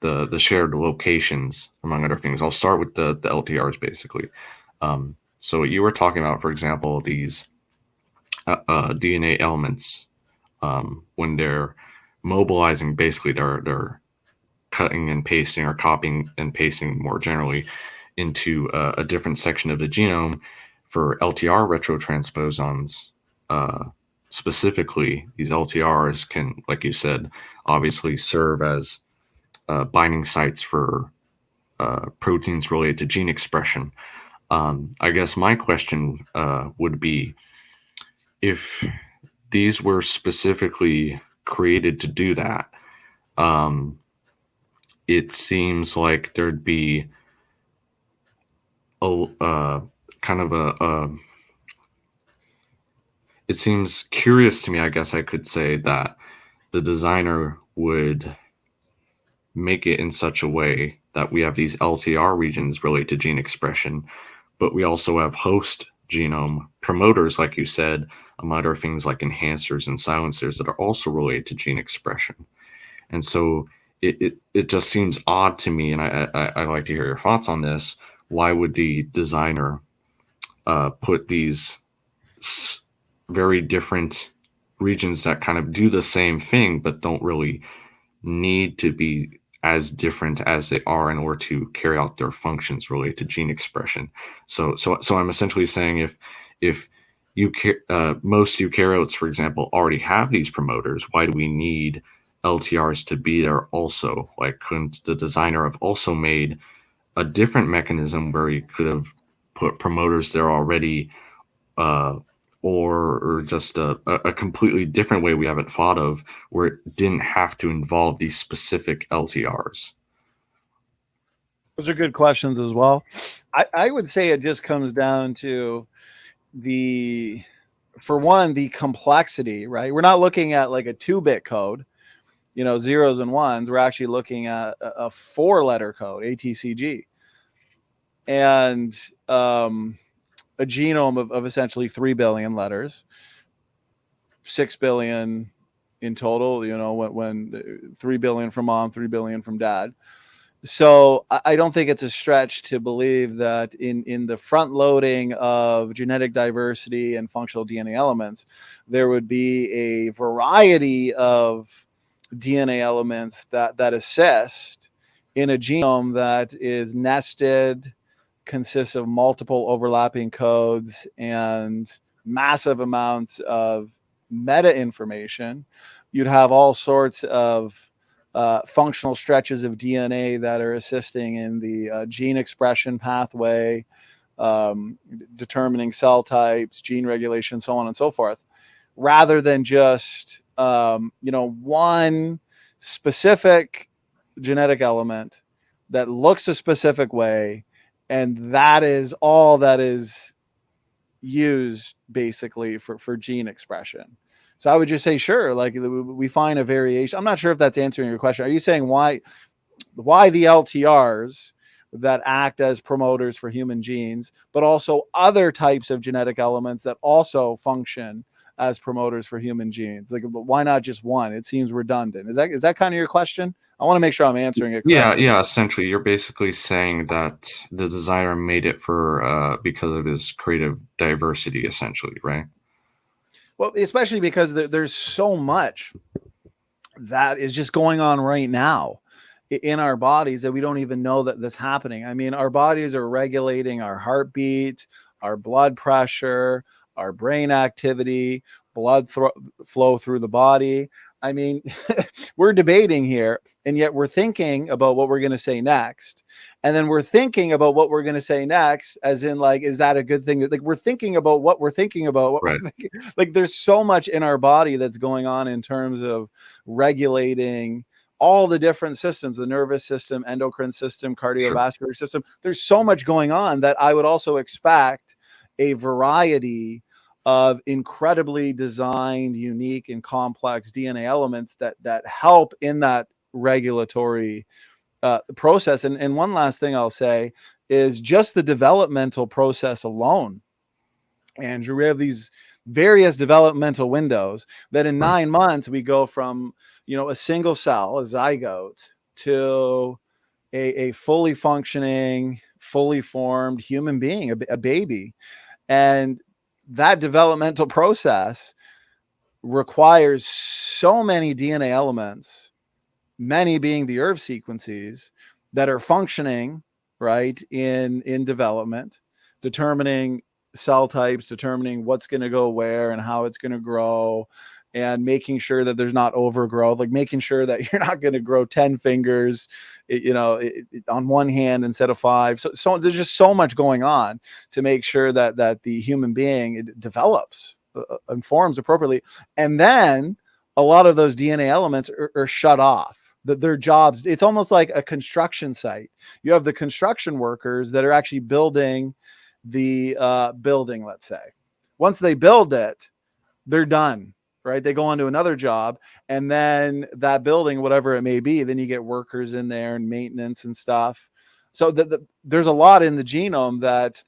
the shared locations, among other things. I'll start with the LTRs, basically. So you were talking about, for example, these DNA elements, when they're mobilizing, basically they're cutting and pasting, or copying and pasting more generally, into a different section of the genome. For LTR retrotransposons, specifically, these LTRs can, like you said, obviously serve as binding sites for proteins related to gene expression. I guess my question would be, if these were specifically created to do that, it seems like there'd be it seems curious to me, I guess I could say, that the designer would make it in such a way that we have these LTR regions related to gene expression, but we also have host genome promoters, like you said, among other things like enhancers and silencers that are also related to gene expression. And so it just seems odd to me, and I'd like to hear your thoughts on this. Why would the designer put these very different regions that kind of do the same thing but don't really need to be as different as they are in order to carry out their functions related to gene expression? So I'm essentially saying, if most eukaryotes, for example, already have these promoters, why do we need LTRs to be there also? Like, couldn't the designer have also made a different mechanism where he could have put promoters there already, or just a completely different way we haven't thought of, where it didn't have to involve these specific LTRs? Those are good questions as well. I would say it just comes down to for one, the complexity, right? We're not looking at like a 2-bit code, zeros and ones. We're actually looking at a 4-letter code, ATCG, and a genome of essentially 3 billion letters, 6 billion in total, when 3 billion from mom, 3 billion from dad. So I don't think it's a stretch to believe that in the front loading of genetic diversity and functional DNA elements, there would be a variety of DNA elements that assist in a genome that is nested, consists of multiple overlapping codes and massive amounts of meta information. You'd have all sorts of functional stretches of DNA that are assisting in the gene expression pathway, determining cell types, gene regulation, so on and so forth, rather than just one specific genetic element that looks a specific way, and that is all that is used basically for gene expression. So I would just say, sure, like we find a variation. I'm not sure if that's answering your question. Are you saying why the LTRs that act as promoters for human genes, but also other types of genetic elements that also function as promoters for human genes? Like, why not just one? It seems redundant. Is that kind of your question? I want to make sure I'm answering it correctly. Yeah. Essentially, you're basically saying that the designer made it for because of his creative diversity, essentially, right? Well, especially because there's so much that is just going on right now in our bodies that we don't even know that that's happening. I mean, our bodies are regulating our heartbeat, our blood pressure, our brain activity, flow through the body. I mean, we're debating here, and yet we're thinking about what we're going to say next. And then we're thinking about what we're going to say next, as in, like, is that a good thing? Like, we're thinking about what we're thinking about. What Right. we're thinking. Like, there's so much in our body that's going on in terms of regulating all the different systems, the nervous system, endocrine system, cardiovascular system. There's so much going on that I would also expect a variety of incredibly designed, unique, and complex DNA elements that help in that regulatory process. And one last thing I'll say is just the developmental process alone. Andrew, we have these various developmental windows that in 9 months we go from a single cell, a zygote, to a fully functioning, fully formed human being, a baby. And that developmental process requires so many DNA elements, many being the ERV sequences that are functioning right in development, determining cell types, determining what's going to go where and how it's going to grow, and making sure that there's not overgrowth, like making sure that you're not going to grow 10 fingers, on one hand instead of 5. So there's just so much going on to make sure that the human being it develops and forms appropriately. And then a lot of those DNA elements are shut off. Their jobs, it's almost like a construction site. You have the construction workers that are actually building the building, let's say. Once they build it, they're done, right? They go on to another job, and then that building, whatever it may be, then you get workers in there and maintenance and stuff. So there's a lot in the genome that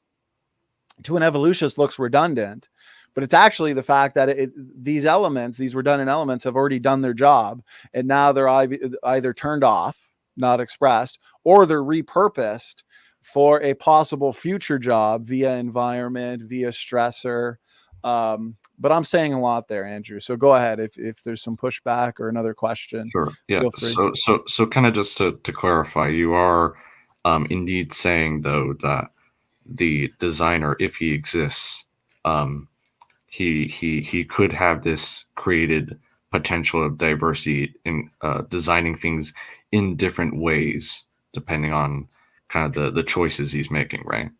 to an evolutionist looks redundant, but it's actually the fact that these elements, these redundant elements, have already done their job, and now they're either turned off, not expressed, or they're repurposed for a possible future job via environment, via stressor. But I'm saying a lot there, Andrew. So go ahead if there's some pushback or another question. Sure. Yeah. Feel free. So kind of just to clarify, you are indeed saying though that the designer, if he exists, he could have this created potential of diversity in designing things in different ways depending on kind of the choices he's making, right?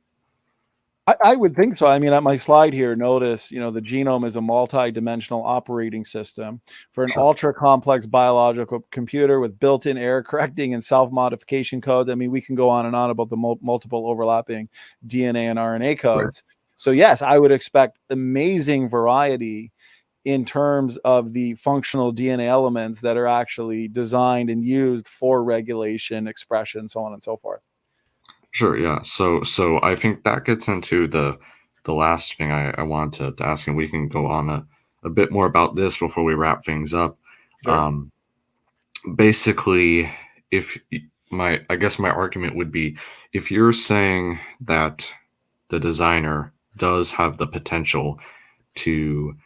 I would think so. I mean, at my slide here, notice, the genome is a multi-dimensional operating system for an Sure. ultra complex biological computer with built-in error correcting and self-modification codes. I mean, we can go on and on about the multiple overlapping DNA and RNA codes. Right. So yes, I would expect amazing variety in terms of the functional DNA elements that are actually designed and used for regulation, expression, so on and so forth. Sure, yeah. So I think that gets into the last thing I wanted to ask, and we can go on a bit more about this before we wrap things up. Sure. Basically, if I guess my argument would be, if you're saying that the designer does have the potential to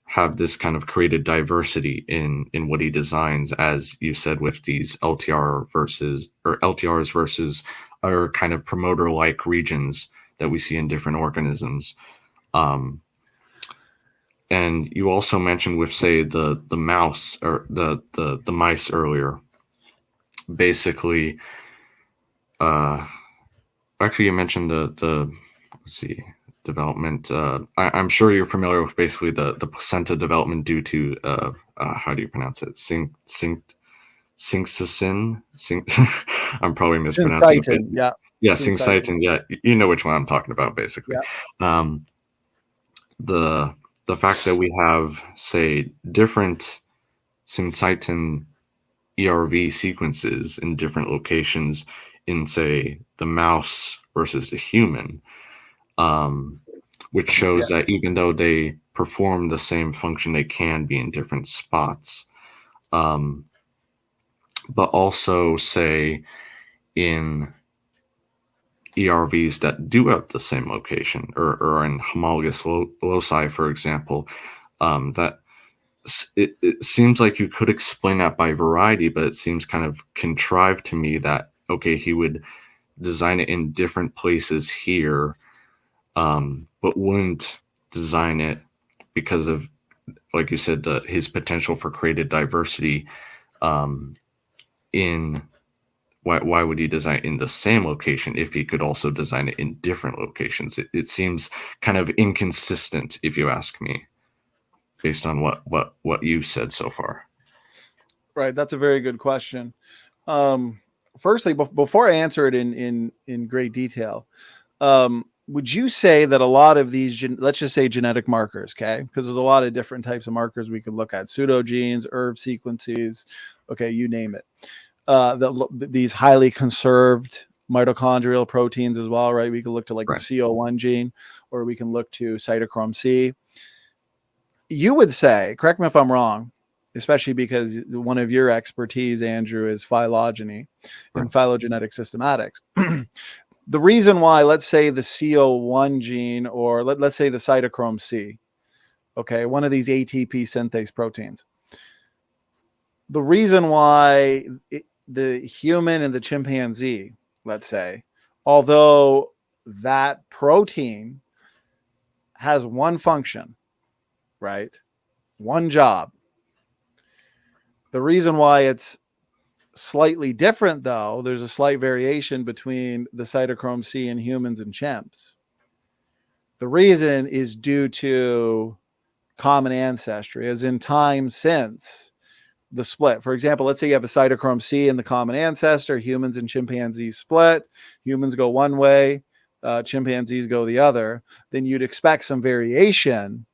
have this kind of created diversity in what he designs, as you said, with these LTRs versus other kind of promoter-like regions that we see in different organisms. And you also mentioned with, say, the mouse or the mice earlier. Basically, actually, you mentioned the let's see, development. I'm sure you're familiar with basically the placenta development due to how do you pronounce it? Syncytin. I'm probably mispronouncing it. Yeah. Yeah, syncytin. Yeah, you know which one I'm talking about, basically. Yeah. The fact that we have, say, different syncytin ERV sequences in different locations in, say, the mouse versus the human, which shows that even though they perform the same function, they can be in different spots. But also, say, in ERVs that do have the same location, or in homologous loci, for example, that it seems like you could explain that by variety, but it seems kind of contrived to me that, okay, he would design it in different places here, but wouldn't design it because of, like you said, his potential for created diversity. Why would he design it in the same location if he could also design it in different locations? It seems kind of inconsistent, if you ask me, based on what you've said so far. Right. That's a very good question. Firstly, before I answer it in great detail, would you say that a lot of these, let's just say genetic markers, okay? Because there's a lot of different types of markers we could look at: pseudogenes, ERV sequences, okay, you name it. These highly conserved mitochondrial proteins as well, right? We can look to like the CO1 gene, or we can look to cytochrome C. You would say, correct me if I'm wrong, especially because one of your expertise, Andrew, is phylogeny and phylogenetic systematics. The reason why, let's say the CO1 gene, or let's say the cytochrome C, okay, one of these ATP synthase proteins, the reason why the human and the chimpanzee, let's say, although that protein has one function, right, one job, the reason why it's slightly different, though, there's a slight variation between the cytochrome C in humans and chimps. The reason is due to common ancestry, as in time since the split. For example, let's say you have a cytochrome C in the common ancestor, humans and chimpanzees split, humans go one way, chimpanzees go the other, then you'd expect some variation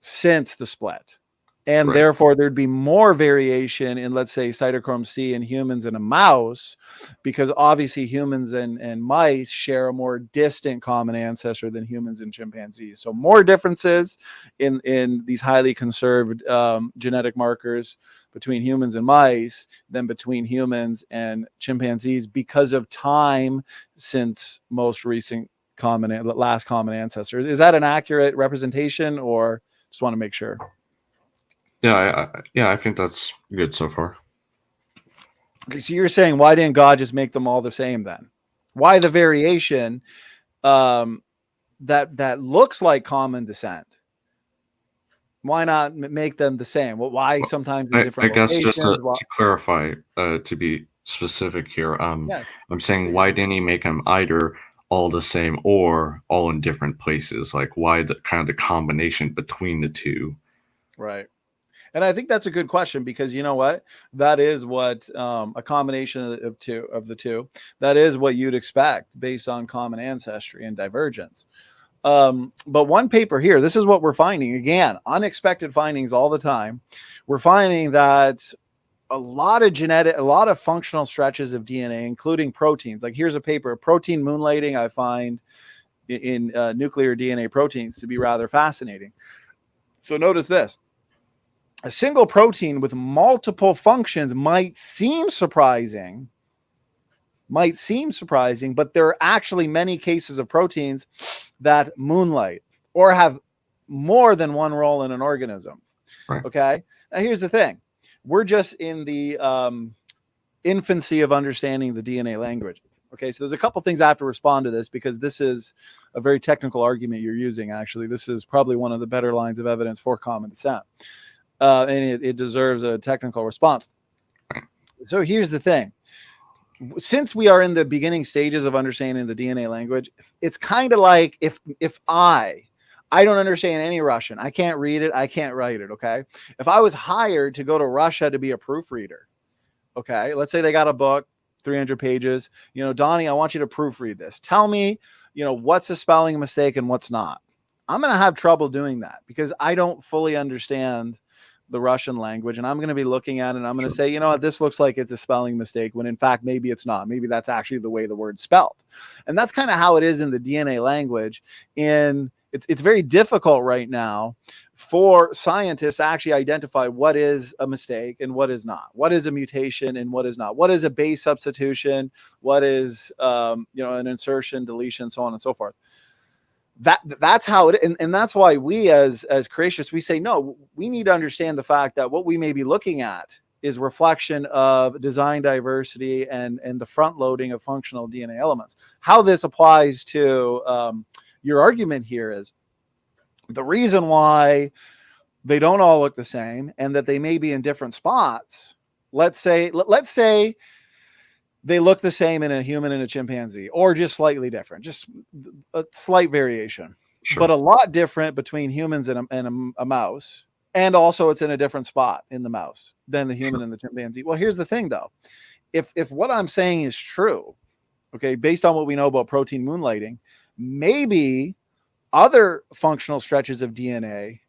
since the split. And therefore, there'd be more variation in, let's say, cytochrome C in humans and a mouse, because obviously humans and mice share a more distant common ancestor than humans and chimpanzees. So more differences in these highly conserved genetic markers between humans and mice than between humans and chimpanzees because of time since most recent last common ancestors. Is that an accurate representation, or just want to make sure? Yeah, I think that's good so far. Okay, so you're saying, why didn't God just make them all the same then? Why the variation that looks like common descent? Why not make them the same? Well, why sometimes in different locations? I guess locations? just to clarify, to be specific here, I'm saying, why didn't he make them either all the same or all in different places? Like, why the kind of the combination between the two? Right. And I think that's a good question, because you know what? That is what a combination of the two. That is what you'd expect based on common ancestry and divergence. But one paper here, this is what we're finding. Again, unexpected findings all the time. We're finding that a lot of functional stretches of DNA, including proteins. Like here's a paper, protein moonlighting, I find in nuclear DNA proteins to be rather fascinating. So notice this. A single protein with multiple functions might seem surprising, might seem surprising, but there are actually many cases of proteins that moonlight or have more than one role in an organism. Right. Okay. Now, here's the thing. We're just in the infancy of understanding the DNA language. Okay. So there's a couple things I have to respond to this, because this is a very technical argument you're using. Actually, this is probably one of the better lines of evidence for common descent. And it deserves a technical response. So here's the thing. Since we are in the beginning stages of understanding the DNA language, it's kind of like if I don't understand any Russian, I can't read it, I can't write it, okay? If I was hired to go to Russia to be a proofreader, okay, let's say they got a book, 300 pages, Donny, I want you to proofread this. Tell me, what's a spelling mistake and what's not. I'm going to have trouble doing that because I don't fully understand the Russian language, and I'm going to be looking at it and I'm going to say, this looks like it's a spelling mistake, when in fact, maybe it's not. Maybe that's actually the way the word's spelled. And that's kind of how it is in the DNA language. It's very difficult right now for scientists to actually identify what is a mistake and what is not. What is a mutation and what is not? What is a base substitution? What is an insertion, deletion, so on and so forth. That's how it, and that's why we as creationists, we say, no, we need to understand the fact that what we may be looking at is reflection of design diversity and the front loading of functional DNA elements. How this applies to your argument here is the reason why they don't all look the same and that they may be in different spots. Let's say they look the same in a human and a chimpanzee, or just slightly different, just a slight variation, but a lot different between humans and a mouse. And also it's in a different spot in the mouse than the human and the chimpanzee. Well, here's the thing though. If what I'm saying is true, okay, based on what we know about protein moonlighting, maybe other functional stretches of DNA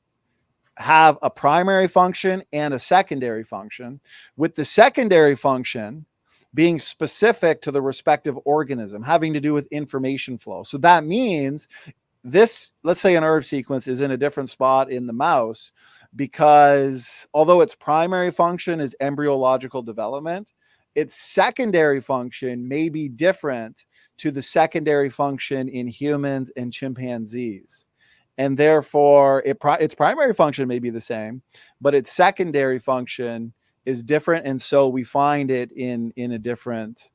have a primary function and a secondary function, with the secondary function being specific to the respective organism, having to do with information flow. So that means this, let's say an ERV sequence is in a different spot in the mouse, because although its primary function is embryological development, its secondary function may be different to the secondary function in humans and chimpanzees. And therefore, its primary function may be the same, but its secondary function is different. And so we find it in a different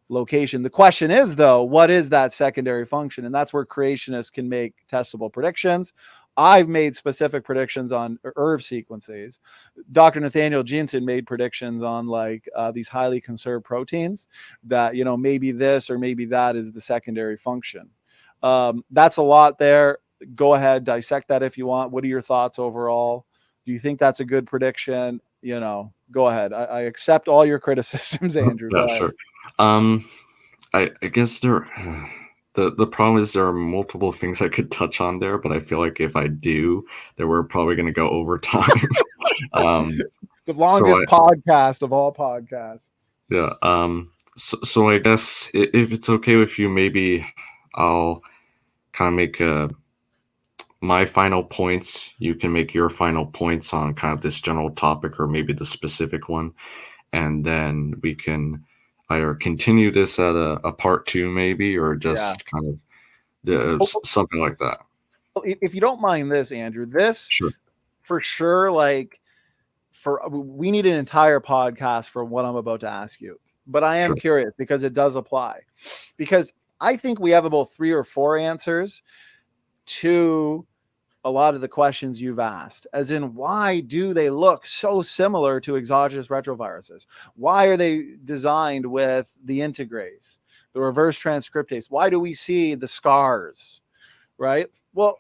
location. The question is, though, what is that secondary function? And that's where creationists can make testable predictions. I've made specific predictions on ERV sequences. Dr. Nathaniel Jensen made predictions on these highly conserved proteins that, maybe this or maybe that is the secondary function. That's a lot there. Go ahead, dissect that if you want. What are your thoughts overall? Do you think that's a good prediction? Go ahead. I accept all your criticisms, Andrew. Yeah, sure. I guess the problem is there are multiple things I could touch on there, but I feel like if I do, then we're probably going to go over time. The longest podcast of all podcasts. Yeah. So I guess if it's okay with you, maybe I'll kind of make my final points. You can make your final points on kind of this general topic or maybe the specific one. And then we can either continue this at a part 2 maybe, or just kind of something like that. If you don't mind this, Andrew, this for sure, we need an entire podcast for what I'm about to ask you. But I am curious because it does apply. Because I think we have about 3 or 4 answers to a lot of the questions you've asked, as in, why do they look so similar to exogenous retroviruses? Why are they designed with the integrase, the reverse transcriptase? Why do we see the scars, right? Well,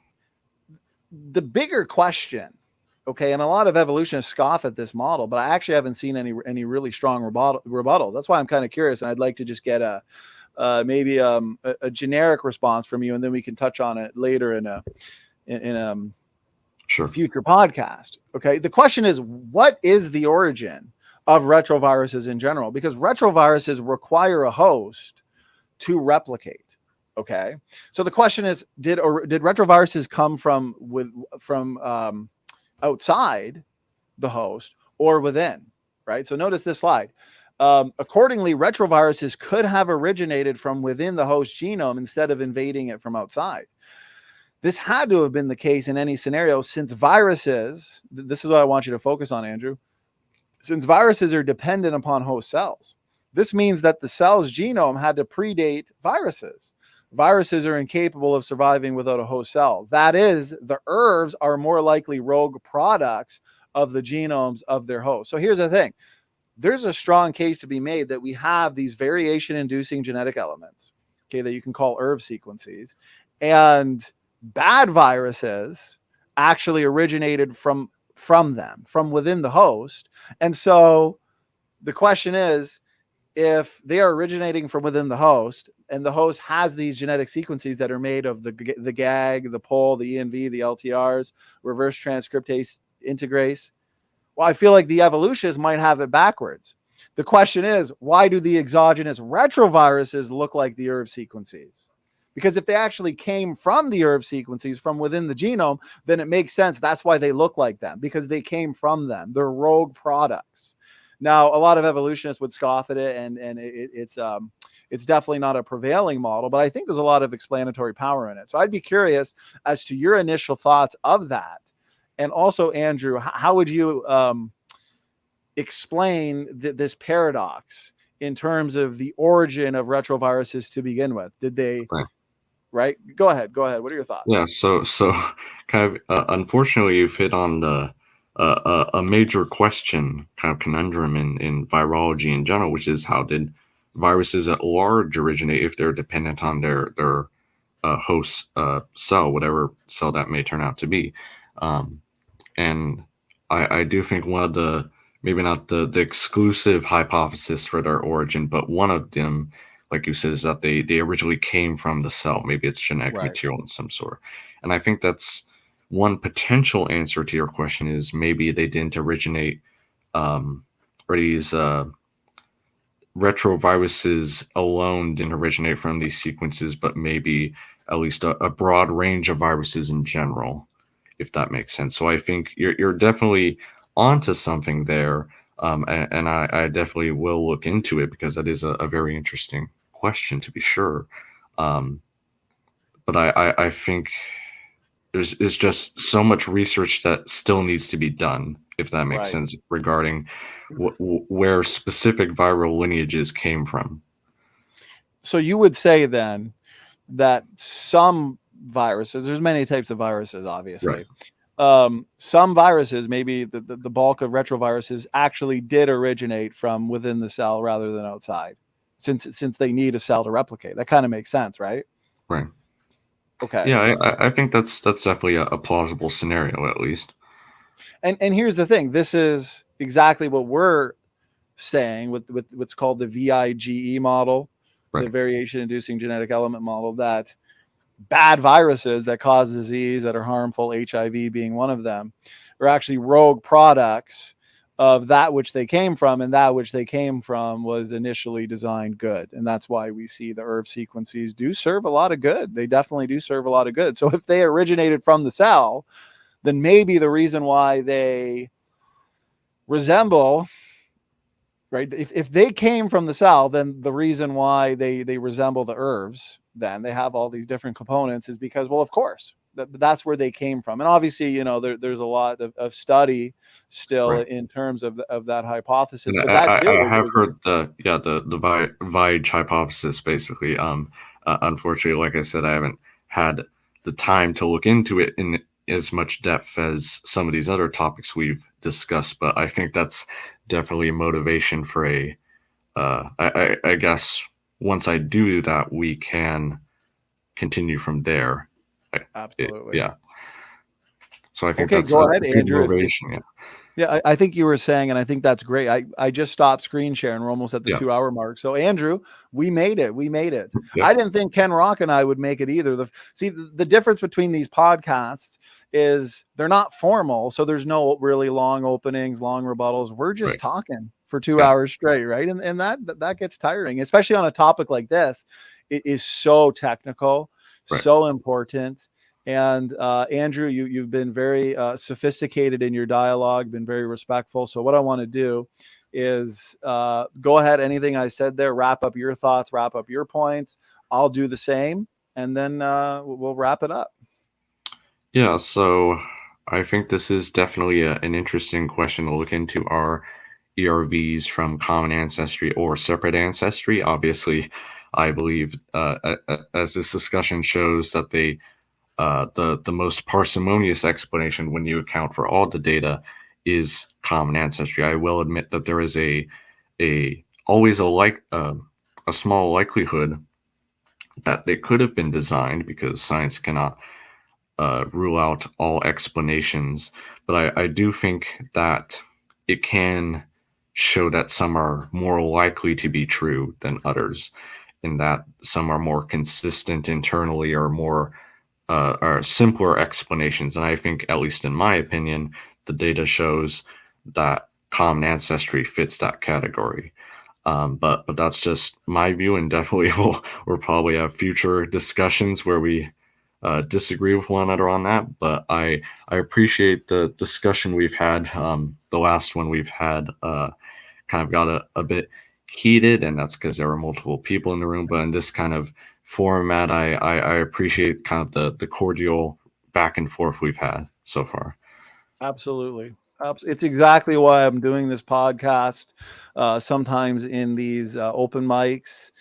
the bigger question, okay, and a lot of evolutionists scoff at this model, but I actually haven't seen any really strong rebuttals. That's why I'm kind of curious, and I'd like to just get maybe a generic response from you, and then we can touch on it later in a future podcast. Okay. The question is, what is the origin of retroviruses in general? Because retroviruses require a host to replicate. Okay. So the question is, did retroviruses come from outside the host or within? Right. So notice this slide. Accordingly, retroviruses could have originated from within the host genome instead of invading it from outside. This had to have been the case in any scenario, since viruses, this is what I want you to focus on, Andrew, since viruses are dependent upon host cells. This means that the cell's genome had to predate viruses. Viruses are incapable of surviving without a host cell. That is, the ERVs are more likely rogue products of the genomes of their host. So here's the thing. There's a strong case to be made that we have these variation-inducing genetic elements, okay, that you can call ERV sequences, and bad viruses actually originated from them, from within the host. And so the question is, if they are originating from within the host, and the host has these genetic sequences that are made of the GAG, the POL, the ENV, the LTRs, reverse transcriptase integrase, well, I feel like the evolutionists might have it backwards. The question is, why do the exogenous retroviruses look like the ERV sequences? Because if they actually came from the ERV sequences from within the genome, then it makes sense. That's why they look like them, because they came from them. They're rogue products. Now, a lot of evolutionists would scoff at it, and it's definitely not a prevailing model, but I think there's a lot of explanatory power in it. So I'd be curious as to your initial thoughts of that. And also, Andrew, how would you explain this paradox in terms of the origin of retroviruses to begin with? Did they, right? Go ahead. What are your thoughts? Yeah, so kind of unfortunately, you've hit on a major question, kind of conundrum in virology in general, which is how did viruses at large originate if they're dependent on their host cell, whatever cell that may turn out to be. And I do think one of the, maybe not the exclusive hypothesis for their origin, but one of them, like you said, is that they originally came from the cell. Maybe it's genetic material in some sort. And I think that's one potential answer to your question, is maybe they didn't originate, or these retroviruses alone didn't originate from these sequences, but maybe at least a broad range of viruses in general, if that makes sense. So I think you're definitely onto something there. And I definitely will look into it, because that is a very interesting question, to be sure. But I think there's just so much research that still needs to be done, if that makes sense, regarding where specific viral lineages came from. So you would say then that some viruses, there's many types of viruses, obviously. Some viruses, maybe the bulk of retroviruses, actually did originate from within the cell rather than outside, since they need a cell to replicate. That kind of makes sense, right? Right. Okay. Yeah, I think that's definitely a plausible scenario, at least. And here's the thing. This is exactly what we're saying with what's called the VIGE model, the variation-inducing genetic element model, that bad viruses that cause disease, that are harmful, HIV being one of them, are actually rogue products of that which they came from, and that which they came from was initially designed good. And that's why we see the ERV sequences do serve a lot of good. They definitely do serve a lot of good. So if they originated from the cell, then maybe the reason why they resemble, right, if they came from the cell, then the reason why they resemble the ERVs, then they have all these different components, is because, well, of course, that's where they came from. And obviously, you know, there's a lot of study still in terms of that hypothesis. And but that I have heard the VIGE hypothesis, basically. Unfortunately, like I said, I haven't had the time to look into it in as much depth as some of these other topics we've discussed, but I think that's definitely a motivation for I guess once I do that, we can continue from there. Absolutely. Yeah. So I think okay, that's go a ahead, good Andrew. motivation. Yeah, I think you were saying, and I think that's great. I just stopped screen sharing. We're almost at the 2-hour mark. So Andrew, we made it. Yep. I didn't think Ken Rock and I would make it either. The difference between these podcasts is they're not formal. So there's no really long openings, long rebuttals. We're just talking for 2 hours straight. Right. And that gets tiring, especially on a topic like this. It is so technical, so important. And Andrew, you've been very sophisticated in your dialogue, been very respectful. So what I want to do is go ahead. Anything I said there, wrap up your thoughts, wrap up your points. I'll do the same, and then we'll wrap it up. Yeah, so I think this is definitely an interesting question to look into. Are ERVs from common ancestry or separate ancestry? Obviously, I believe, as this discussion shows, that the most parsimonious explanation, when you account for all the data, is common ancestry. I will admit that there is always a small likelihood that they could have been designed, because science cannot rule out all explanations. But I do think that it can show that some are more likely to be true than others, in that some are more consistent internally, or more are simpler explanations. And I think, at least in my opinion, the data shows that common ancestry fits that category. But that's just my view, and definitely we'll probably have future discussions where we disagree with one another on that. But I appreciate the discussion we've had. The last one we've had kind of got a bit heated, and that's because there were multiple people in the room. But in this kind of format, I appreciate kind of the cordial back and forth we've had so far. Absolutely. It's exactly why I'm doing this podcast. Sometimes in these open mics,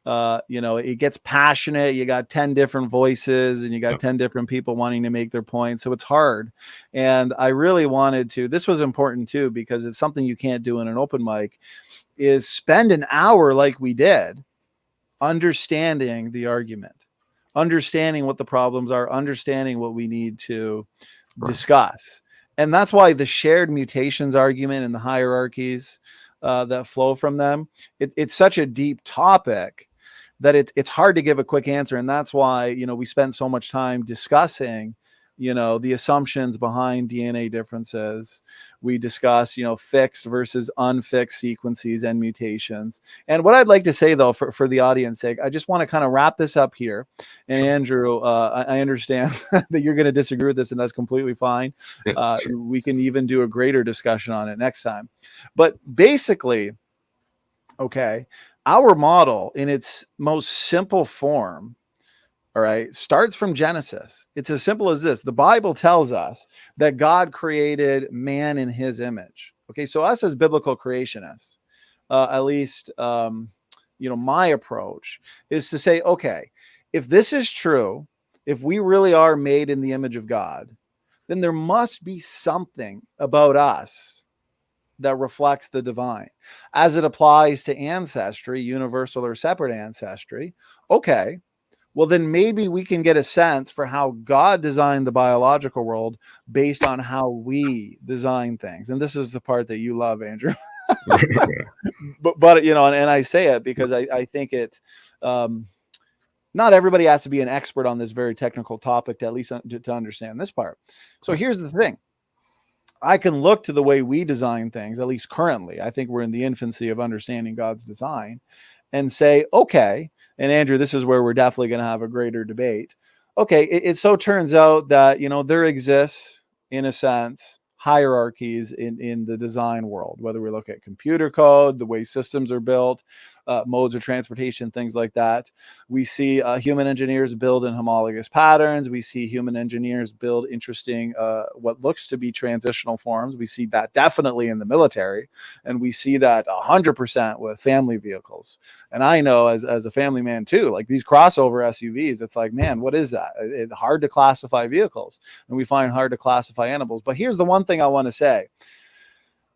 it gets passionate. You got 10 different voices, and you got 10 different people wanting to make their point. So it's hard. And I really wanted to, this was important too, because it's something you can't do in an open mic, is spend an hour like we did understanding the argument, understanding what the problems are, understanding what we need to discuss. And that's why the shared mutations argument and the hierarchies that flow from them, it's such a deep topic that it's hard to give a quick answer. And that's why, we spend so much time discussing, the assumptions behind DNA differences. We discuss, fixed versus unfixed sequences and mutations. And what I'd like to say, though, for the audience sake, I just want to kind of wrap this up here. And Andrew, I understand that you're going to disagree with this, and that's completely fine. Sure. We can even do a greater discussion on it next time. But basically, okay, our model in its most simple form, all right, starts from Genesis. It's as simple as this. The Bible tells us that God created man in his image. Okay, so us as biblical creationists, at least, my approach is to say, okay, if this is true, if we really are made in the image of God, then there must be something about us that reflects the divine. As it applies to ancestry, universal or separate ancestry, okay, well, then maybe we can get a sense for how God designed the biological world based on how we design things. And this is the part that you love, Andrew. but and I say it because I think it, not everybody has to be an expert on this very technical topic to at least to understand this part. So here's the thing. I can look to the way we design things, at least currently. I think we're in the infancy of understanding God's design, and say, okay, and Andrew, this is where we're definitely going to have a greater debate. Okay, it so turns out that, there exists, in a sense, hierarchies in the design world, whether we look at computer code, the way systems are built, modes of transportation, things like that. We see human engineers build in homologous patterns. We see human engineers build interesting, what looks to be transitional forms. We see that definitely in the military, and we see that 100% with family vehicles. And I know as a family man too, like these crossover SUVs, it's like, man, what is that? It's hard to classify vehicles, and we find hard to classify animals. But here's the one thing I want to say.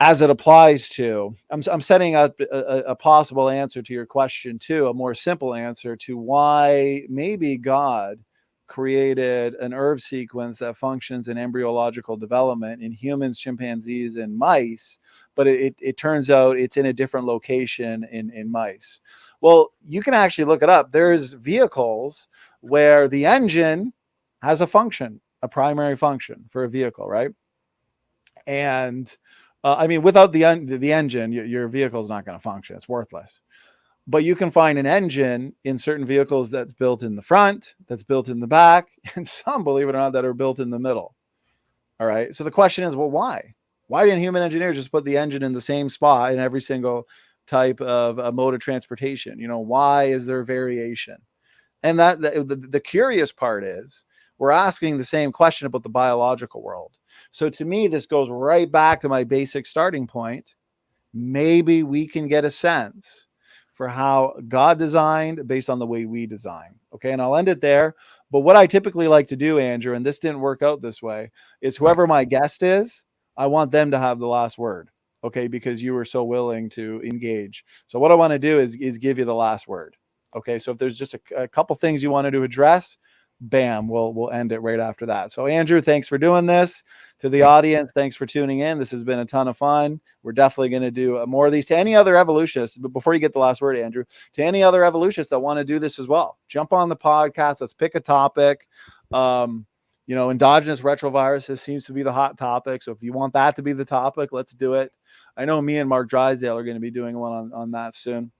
As it applies to, I'm setting up a possible answer to your question too, a more simple answer to why maybe God created an ERV sequence that functions in embryological development in humans, chimpanzees, and mice, but it turns out it's in a different location in mice. Well, you can actually look it up. There's vehicles where the engine has a function, a primary function for a vehicle, right? And without the engine, your vehicle is not going to function. It's worthless. But you can find an engine in certain vehicles that's built in the front, that's built in the back, and some, believe it or not, that are built in the middle. All right. So the question is, well, why? Why didn't human engineers just put the engine in the same spot in every single type of mode of transportation? Why is there variation? And the curious part is we're asking the same question about the biological world. So to me, this goes right back to my basic starting point. Maybe we can get a sense for how God designed based on the way we design. Okay. And I'll end it there. But what I typically like to do, Andrew, and this didn't work out this way, is whoever my guest is, I want them to have the last word. Okay. Because you were so willing to engage. So what I want to do is give you the last word. Okay. So if there's just a couple things you wanted to address, bam, we'll end it right after that. So Andrew, thanks for doing this. To the audience, thanks for tuning in. This has been a ton of fun. We're definitely going to do more of these. To any other evolutionists, but before you get the last word, Andrew, to any other evolutionists that want to do this as well, jump on the podcast. Let's pick a topic. Endogenous retroviruses seems to be the hot topic. So if you want that to be the topic, let's do it. I know me and Mark Drysdale are going to be doing one on that soon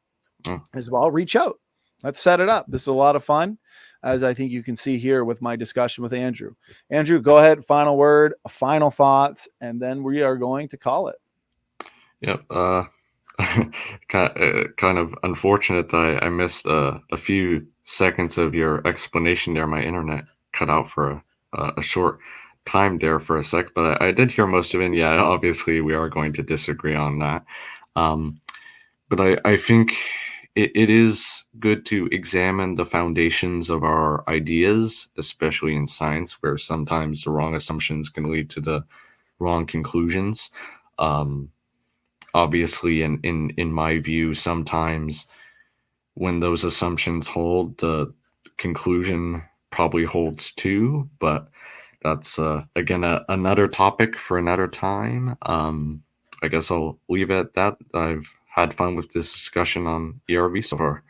as well. Reach out. Let's set it up. This is a lot of fun, as I think you can see here with my discussion with Andrew. Andrew, go ahead. Final word, final thoughts, and then we are going to call it. Yep. Kind of unfortunate that I missed a few seconds of your explanation there. My internet cut out for a short time there for a sec, but I did hear most of it. And yeah, obviously we are going to disagree on that. But I think it is good to examine the foundations of our ideas, especially in science, where sometimes the wrong assumptions can lead to the wrong conclusions. Obviously, in my view, sometimes when those assumptions hold, the conclusion probably holds too, but that's, again, another topic for another time. I guess I'll leave it at that. I've had fun with this discussion on ERV so far.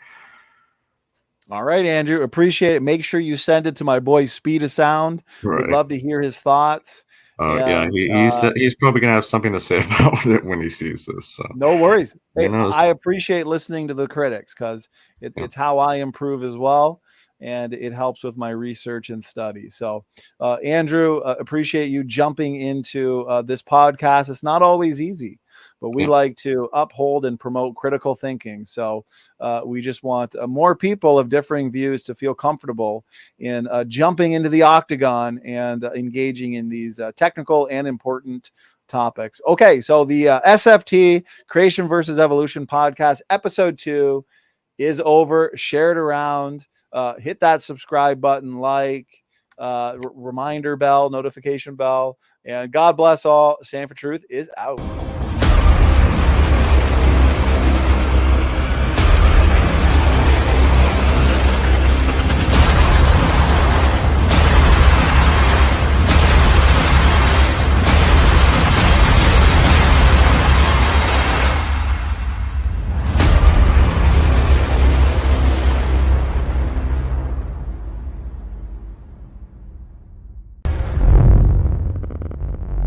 All right, Andrew, appreciate it. Make sure you send it to my boy Speed of Sound. Right. We'd love to hear his thoughts. Yeah, he's probably gonna have something to say about it when he sees this. So no worries. Hey, I appreciate listening to the critics because it's how I improve as well, and it helps with my research and study. So, Andrew, appreciate you jumping into this podcast. It's not always easy, but we like to uphold and promote critical thinking. So we just want more people of differing views to feel comfortable in jumping into the octagon and engaging in these technical and important topics. Okay, so the SFT Creation versus Evolution podcast, episode 2 is over. Share it around. Hit that subscribe button, reminder bell, notification bell, and God bless all. Stand for Truth is out.